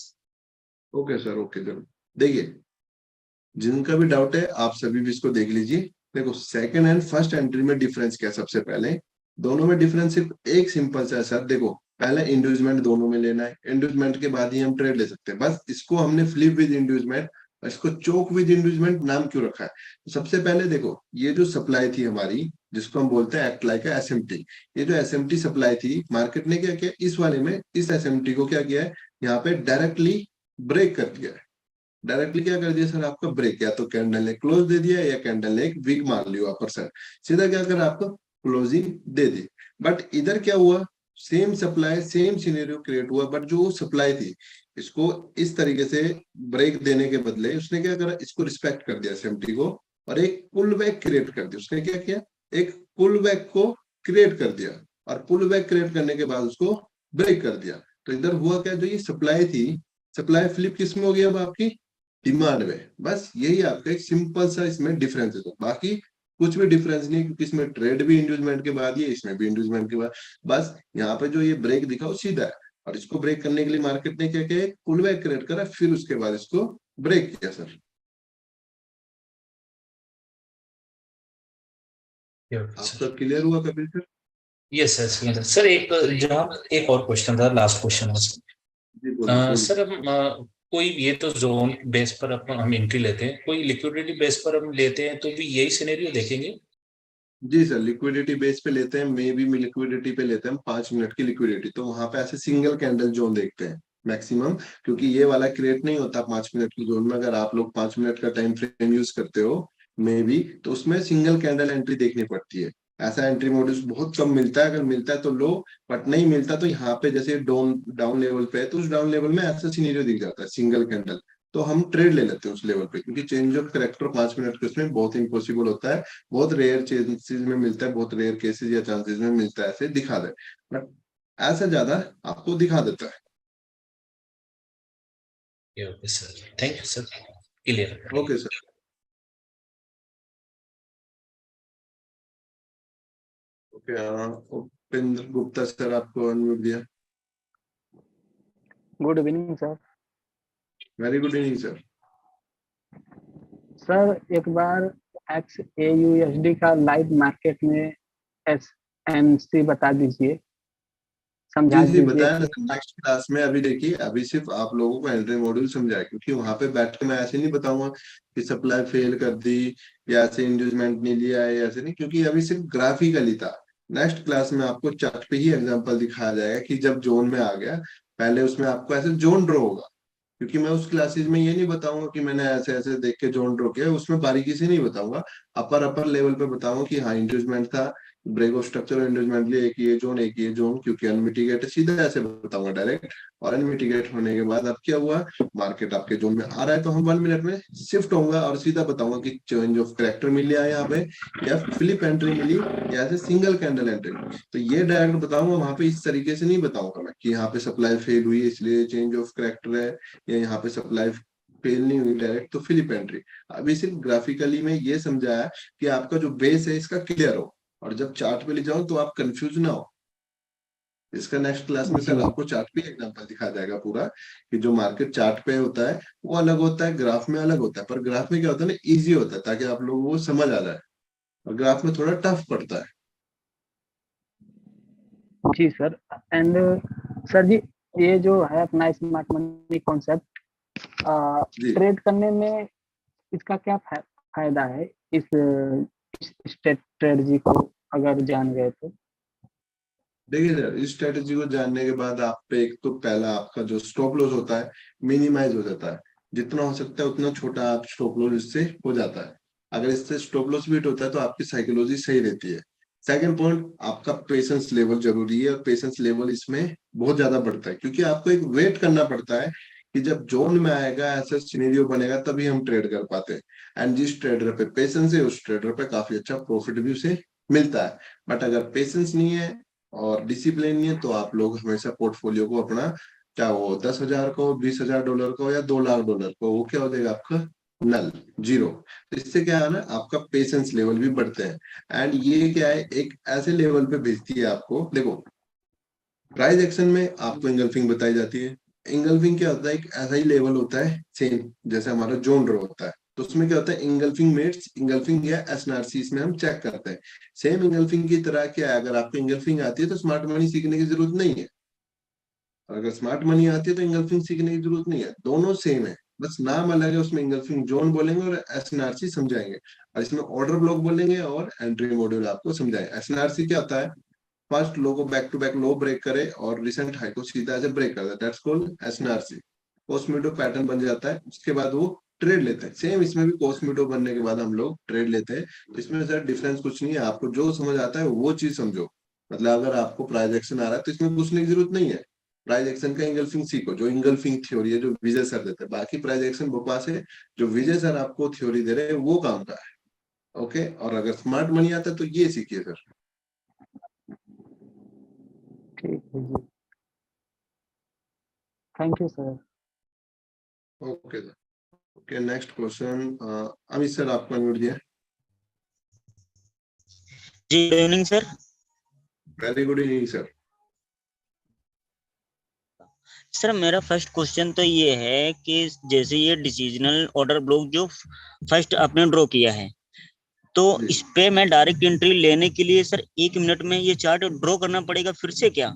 ओके सर, ओके जरूर। देखिए, जिनका भी डाउट है आप सभी भी इसको देख लीजिए। देखो, सेकंड एंड फर्स्ट एंट्री में डिफरेंस क्या है? सबसे पहले दोनों में डिफरेंस सिर्फ एक सिंपल सा है सर। देखो, पहले इंड्यूसमेंट दोनों में लेना है, इंड्यूसमेंट के बाद ही हम ट्रेड ले सकते हैं। बस इसको हमने फ्लिप विद इंड्यूसमेंट, इसको चोक विद इंड्यूसमेंट नाम क्यों रखा है? तो सबसे पहले देखो, ये जो सप्लाई थी हमारी, जिसको हम बोलते हैं एक्ट लाइक एसएमटी, ये जो एसएमटी सप्लाई थी, मार्केट ने क्या किया इस वाले में, इस एसएमटी को क्या किया है यहाँ पे डायरेक्टली ब्रेक कर दिया है। डायरेक्टली क्या कर दिया सर? आपका ब्रेक, या तो कैंडल ने क्लोज दे दिया या कैंडल ने एक विग मार लिया अपर साइड, सीधा क्या कर आपको क्लोजिंग दे दी। बट इधर क्या हुआ, same supply same scenario create हुआ, बट जो सप्लाई थी इसको इस तरीके से ब्रेक देने के बदले उसने क्या करा, इसको रिस्पेक्ट कर दिया एसएमटी को, और एक पुल बैक क्रिएट कर दिया। उसने क्या किया, एक पुल बैक को क्रिएट कर दिया, और पुल बैक क्रिएट करने के बाद उसको ब्रेक कर दिया। तो इधर हुआ क्या, जो ये सप्लाई थी, सप्लाई फ्लिप किस में हो गई अब आपकी? डिमांड में। बस यही आपका एक सिंपल सा इसमें डिफरेंस है। बाकी कुछ भी डिफरेंस नहीं, क्योंकि इसमें ट्रेड भी इंड्यूसमेंट के बाद ही है, इसमें भी इंड्यूसमेंट के बाद। बस यहाँ पे जो ये ब्रेक दिखा वो सीधा है, और इसको ब्रेक करने के लिए मार्केट ने क्या किया, पुल बैक क्रिएट करा, फिर उसके बाद इसको ब्रेक किया सर। आपका क्लियर हुआ Kapil sir? Yes sir. Sir एक जहाँ एक और क्वेश्चन था, लास्ट क्वेश्चन जी बोलिए। सर। हम कोई ये तो जोन बेस पर हम एंट्री लेते हैं, कोई लिक्विडिटी बेस पर हम लेते हैं तो भी यही सिनेरियो देखेंगे? जी सर, लिक्विडिटी बेस पे लेते हैं, मे बी लिक्विडिटी पे लेते हैं 5 मिनट की लिक्विडिटी, तो वहां पे ऐसे सिंगल कैंडल जोन देखते हैं मैक्सिमम, क्योंकि ये वाला क्रिएट नहीं होता 5 मिनट की जोन में। अगर आप लोग 5 मिनट का टाइम फ्रेम यूज करते हो मे बी, तो उसमें सिंगल कैंडल एंट्री देखनी पड़ती है। ऐसा एंट्री मॉड्यूल बहुत कम मिलता है, अगर मिलता है तो लो, बट नहीं मिलता तो यहाँ पे जैसे डाउन लेवल पे है, तो उस डाउन लेवल में ऐसा सिनेरियो दिख जाता है सिंगल कैंडल, तो हम ट्रेड ले लेते हैं उस लेवल पे, क्योंकि चेंज ऑफ करेक्टर 5 मिनट के उसमें बहुत इम्पॉसिबल होता है, बहुत रेयर केसेस में मिलता है, बहुत रेयर केसेस या चांसेस में मिलता है ऐसे दिखा दे, बट ऐसा ज्यादा आपको दिखा देता है। Okay sir, thank you sir, clear. Okay sir. Okay, Upendra Gupta sir आपको अनम्यूट दिया। Good evening sir. Very good evening sir. Sir एक बार XAUSD का लाइव मार्केट में SMC बता दीजिए, समझा जी दीजिए। बताया ना नेक्स्ट क्लास में। अभी देखिए, अभी सिर्फ आप लोगों को एंट्री मॉड्यूल समझाया, क्योंकि वहां पे बैठ के मैं ऐसे नहीं बताऊंगा कि सप्लाई फेल कर दी या ऐसे इंड्यूसमेंट नहीं लिया है, ऐसे नहीं, क्योंकि अभी सिर्फ ग्राफिकली था। नेक्स्ट क्लास में आपको चार्ट पे ही एग्जांपल दिखाया जाएगा कि जब जोन में आ गया, पहले उसमें आपको ऐसे जोन ड्रॉ होगा, क्योंकि मैं उस क्लासेस में ये नहीं बताऊंगा कि मैंने ऐसे ऐसे देख के जोन ड्रॉ किया, उसमें बारीकी से नहीं बताऊंगा। अपर लेवल पे बताऊंगा कि हाँ इंड्यूसमेंट था, ब्रेक ऑफ स्ट्रक्चर इंड्यूसमेंट लिए, एक ये जोन, क्योंकि अनमिटिगेट सीधा ऐसे बताऊंगा डायरेक्ट। और अनमिटिगेट होने के बाद अब क्या हुआ, मार्केट आपके जोन में आ रहा है, तो हम 1 मिनट में शिफ्ट होऊंगा और सीधा बताऊंगा कि चेंज ऑफ करेक्टर मिल गया यहाँ पे, या फ्लिप एंट्री मिली, या ऐसे सिंगल कैंडल एंट्री। तो ये डायरेक्ट बताऊंगा, वहां पे इस तरीके से नहीं बताऊंगा मैं कि यहाँ पे सप्लाई फेल हुई इसलिए चेंज ऑफ करेक्टर है, या यहाँ पे सप्लाई फेल नहीं हुई डायरेक्ट तो फ्लिप एंट्री। अभी सिर्फ ग्राफिकली में ये समझाया कि आपका जो बेस है इसका क्लियर हो, और जब चार्ट पे ले जाओ तो आप कंफ्यूज ना हो। इसका नेक्स्ट क्लास में सर आपको चार्ट पे एग्जांपल दिखाया जाएगा पूरा, कि जो मार्केट चार्ट पे होता है वो अलग होता है, ग्राफ में अलग होता है। पर ग्राफ में क्या होता है ना, इजी होता है ताकि आप लोगों को समझ आ जाए, और ग्राफ में थोड़ा टफ पड़ता है। जी सर। एंड सर जी, ये जो है अपना स्मार्ट मनी कॉन्सेप्ट ट्रेड करने में इसका क्या फायदा है, इस स्ट्रेटजी को अगर जान गए तो? देखिए सर, इस स्ट्रेटेजी को जानने के बाद आप पे एक तो पहला आपका जो स्टॉप लॉस होता है मिनिमाइज हो जाता है, जितना हो सकता है उतना छोटा आप स्टॉप लॉस इससे हो जाता है। अगर इससे स्टॉप लॉस बीट होता है तो आपकी साइकोलॉजी सही रहती है, सेकंड पॉइंट, आपका पेशेंस लेवल जरूरी है, और पेशेंस लेवल इसमें बहुत ज्यादा बढ़ता है, क्योंकि आपको एक वेट करना पड़ता है कि जब जोन में आएगा, ऐसा सिनेरियो बनेगा, तभी हम ट्रेड कर पाते हैं। एंड जिस ट्रेडर पे पेशेंस है, उस ट्रेडर पे काफी अच्छा प्रॉफिट भी उसे मिलता है। बट अगर पेशेंस नहीं है और डिसिप्लिन नहीं है, तो आप लोग हमेशा पोर्टफोलियो को अपना, क्या वो 10,000 को, $20,000 को, या $2 लाख को, वो क्या हो जाएगा आपका, नल, जीरो। तो इससे क्या है ना, आपका पेशेंस लेवल भी बढ़ते हैं। एंड ये क्या है, एक ऐसे लेवल पे भेजती है आपको। देखो, प्राइस एक्शन में आपको इंगल्फिंग बताई जाती है। इंगल्फिंग क्या होता है, एक ऐसा ही लेवल होता है सेम जैसे हमारा जोन रो होता है। तो उसमें क्या होता है, इंगल्फिंग मेट्स, इंगल्फिंग या एसएनआरसी इसमें हम चेक करते हैं। सेम इंगल्फिंग की तरह क्या है, अगर आपको इंगल्फिंग आती है तो स्मार्ट मनी सीखने की जरूरत नहीं है। और अगर स्मार्ट मनी आती है तो इंगल्फिंग सीखने की जरूरत नहीं है, दोनों सेम है, बस नाम अलग है। उसमें इंगल्फिंग जोन बोलेंगे और एसएनआरसी समझाएंगे, और इसमें ऑर्डर ब्लॉक बोलेंगे और एंट्री मॉड्यूल आपको समझाएंगे। एसएनआरसी क्या होता है, फर्स्ट लो को back to back low break करे और रिसेंट हाई को सीधा ऐसे ब्रेक कर देता है, दैट्स कॉल्ड एसएनआरसी। कॉस्मिडो पैटर्न बन जाता है, उसके बाद वो ट्रेड लेते हैं। सेम इसमें भी कॉस्मिडो बनने के बाद हम लोग ट्रेड लेते हैं। तो इसमें सर डिफरेंस कुछ नहीं है, आपको जो समझ आता है वो चीज समझो। मतलब अगर आपको प्राइस एक्शन आ रहा है तो इसमें पूछने की जरूरत नहीं है, प्राइस एक्शन का इंगल्फिंग सीखो, जो इंगल्फिंग थ्योरी है जो विजय सर देते हैं। बाकी प्राइस एक्शन बकवास है, जो विजय सर आपको थ्योरी दे रहे हैं वो काम का है। ओके, और अगर स्मार्ट मनी आता है तो ये सीखिए सर। ठीक है जी, thank you sir. Okay sir. Okay, next question, Amit sir आपको अनम्यूट दिया। जी good evening sir. Very good evening sir. Sir मेरा फर्स्ट क्वेश्चन तो ये है कि जैसे ये डिसीजनल ऑर्डर ब्लॉक जो फर्स्ट आपने ड्रॉ किया है, तो जी। इस पे मैं डायरेक्ट एंट्री लेने के लिए सर 1 मिनट में ये चार्ट ड्रॉ करना पड़ेगा फिर से क्या?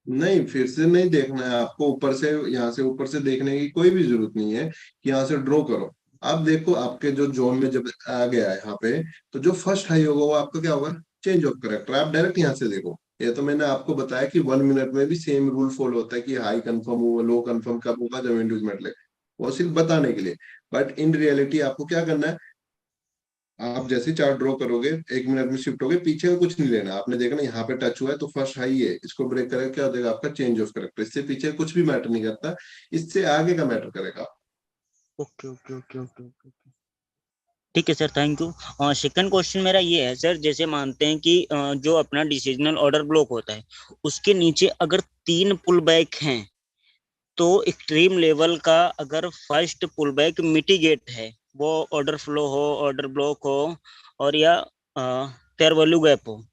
नहीं, फिर से नहीं देखना है आपको, ऊपर से, यहाँ से ऊपर से देखने की कोई भी जरूरत नहीं है कि यहाँ से ड्रॉ करो। आप देखो आपके जो जोन में जब आ गया है यहाँ पे, तो जो फर्स्ट हाई होगा वो आपका क्या होगा, चेंज ऑफ करेक्टर। आप डायरेक्ट यहाँ से देखो। ये तो मैंने आपको बताया कि 1 मिनट में भी सेम रूल फॉलो होता है कि हाई कंफर्म हुआ, लो कंफर्म कब होगा, जब इंड्यूसमेंट लगे, वो सिर्फ बताने के लिए। बट इन रियलिटी आपको क्या करना है, आप जैसे चार्ट ड्रॉ करोगे, 1 मिनट में शिफ्ट होगे, पीछे का कुछ नहीं लेना। आपने देखना यहाँ पे टच हुआ है तो फर्स्ट हाई है, इसको ब्रेक करेगा, क्या हो जाएगा आपका चेंज ऑफ करेक्टर। इससे पीछे कुछ भी मैटर नहीं करता, इससे आगे का मैटर करेगा। Okay okay okay okay okay, ठीक है सर, थैंक यू। और सेकंड क्वेश्चन मेरा ये है सर, जैसे मानते हैं कि जो अपना डिसीजनल ऑर्डर ब्लॉक होता है उसके नीचे अगर 3 पुल बैक हैं, तो एक्सट्रीम लेवल का अगर फर्स्ट पुल बैक मिटिगेट है, वो ऑर्डर फ्लो हो, ऑर्डर ब्लॉक हो, और या फेयर वैल्यू गैप हो,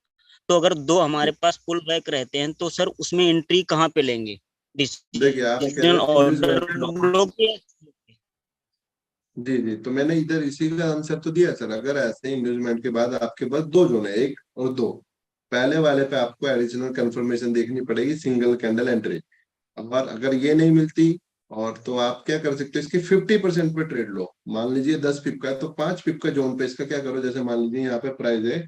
तो अगर दो हमारे पास पुल बैक रहते हैं तो सर उसमें एंट्री कहाँ पे लेंगे? देखिए, आप कह डिसीजनल रहे हो ऑर्डर इंड्यूसमेंट के बाद। ब्लॉक? जी जी, तो मैंने इधर इसी का आंसर तो दिया सर। अगर ऐसे इंड्यूसमेंट के बाद आपके पास दो जोन है, एक और दो, पहले वाले पे आपको एडिशनल कंफर्मेशन देखनी पड़ेगी, सिंगल कैंडल एंट्री। और अगर ये नहीं मिलती, और तो आप क्या कर सकते हो, इसके 50% पे ट्रेड लो। मान लीजिए 10 पिप का है, तो 5 पिप का जोन पे इसका क्या करो, जैसे मान लीजिए यहाँ पे प्राइस है,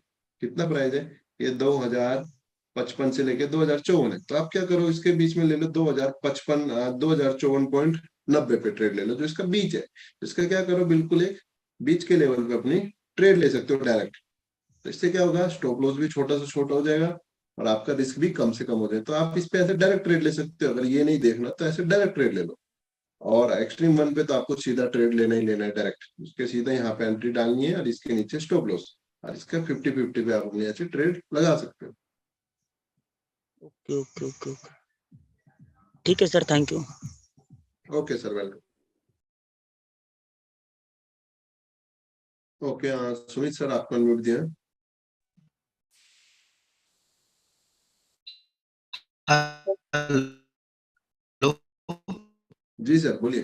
कितना प्राइस है, ये 2055 से लेके 2054 है, तो आप क्या करो, इसके बीच में ले लो 2055, 2054.90 पे ट्रेड ले लो, जो इसका बीच है। इसका क्या करो, बिल्कुल एक बीच के लेवल पे अपनी ट्रेड ले सकते हो डायरेक्ट। तो इससे क्या होगा, स्टॉप लॉस भी छोटा से छोटा हो जाएगा और आपका रिस्क भी कम से कम हो जाए। तो आप इस पे ऐसे डायरेक्ट ट्रेड ले सकते हो, अगर ये नहीं देखना तो ऐसे डायरेक्ट ट्रेड ले लो। और एक्सट्रीम वन पे तो आपको सीधा ट्रेड लेना ही लेना है डायरेक्ट, उसके सीधा यहाँ पे एंट्री डालनी है और इसके नीचे स्टॉप लॉस, और इसका 50-50 पे आप अपने ऐसे ट्रेड लगा सकते हो। ओके ओके ओके ओके, ठीक है sir, thank you. Okay sir, welcome. Okay, Sumit sir आपको अनम्यूट दिया है। हेलो जी सर, बोलिए।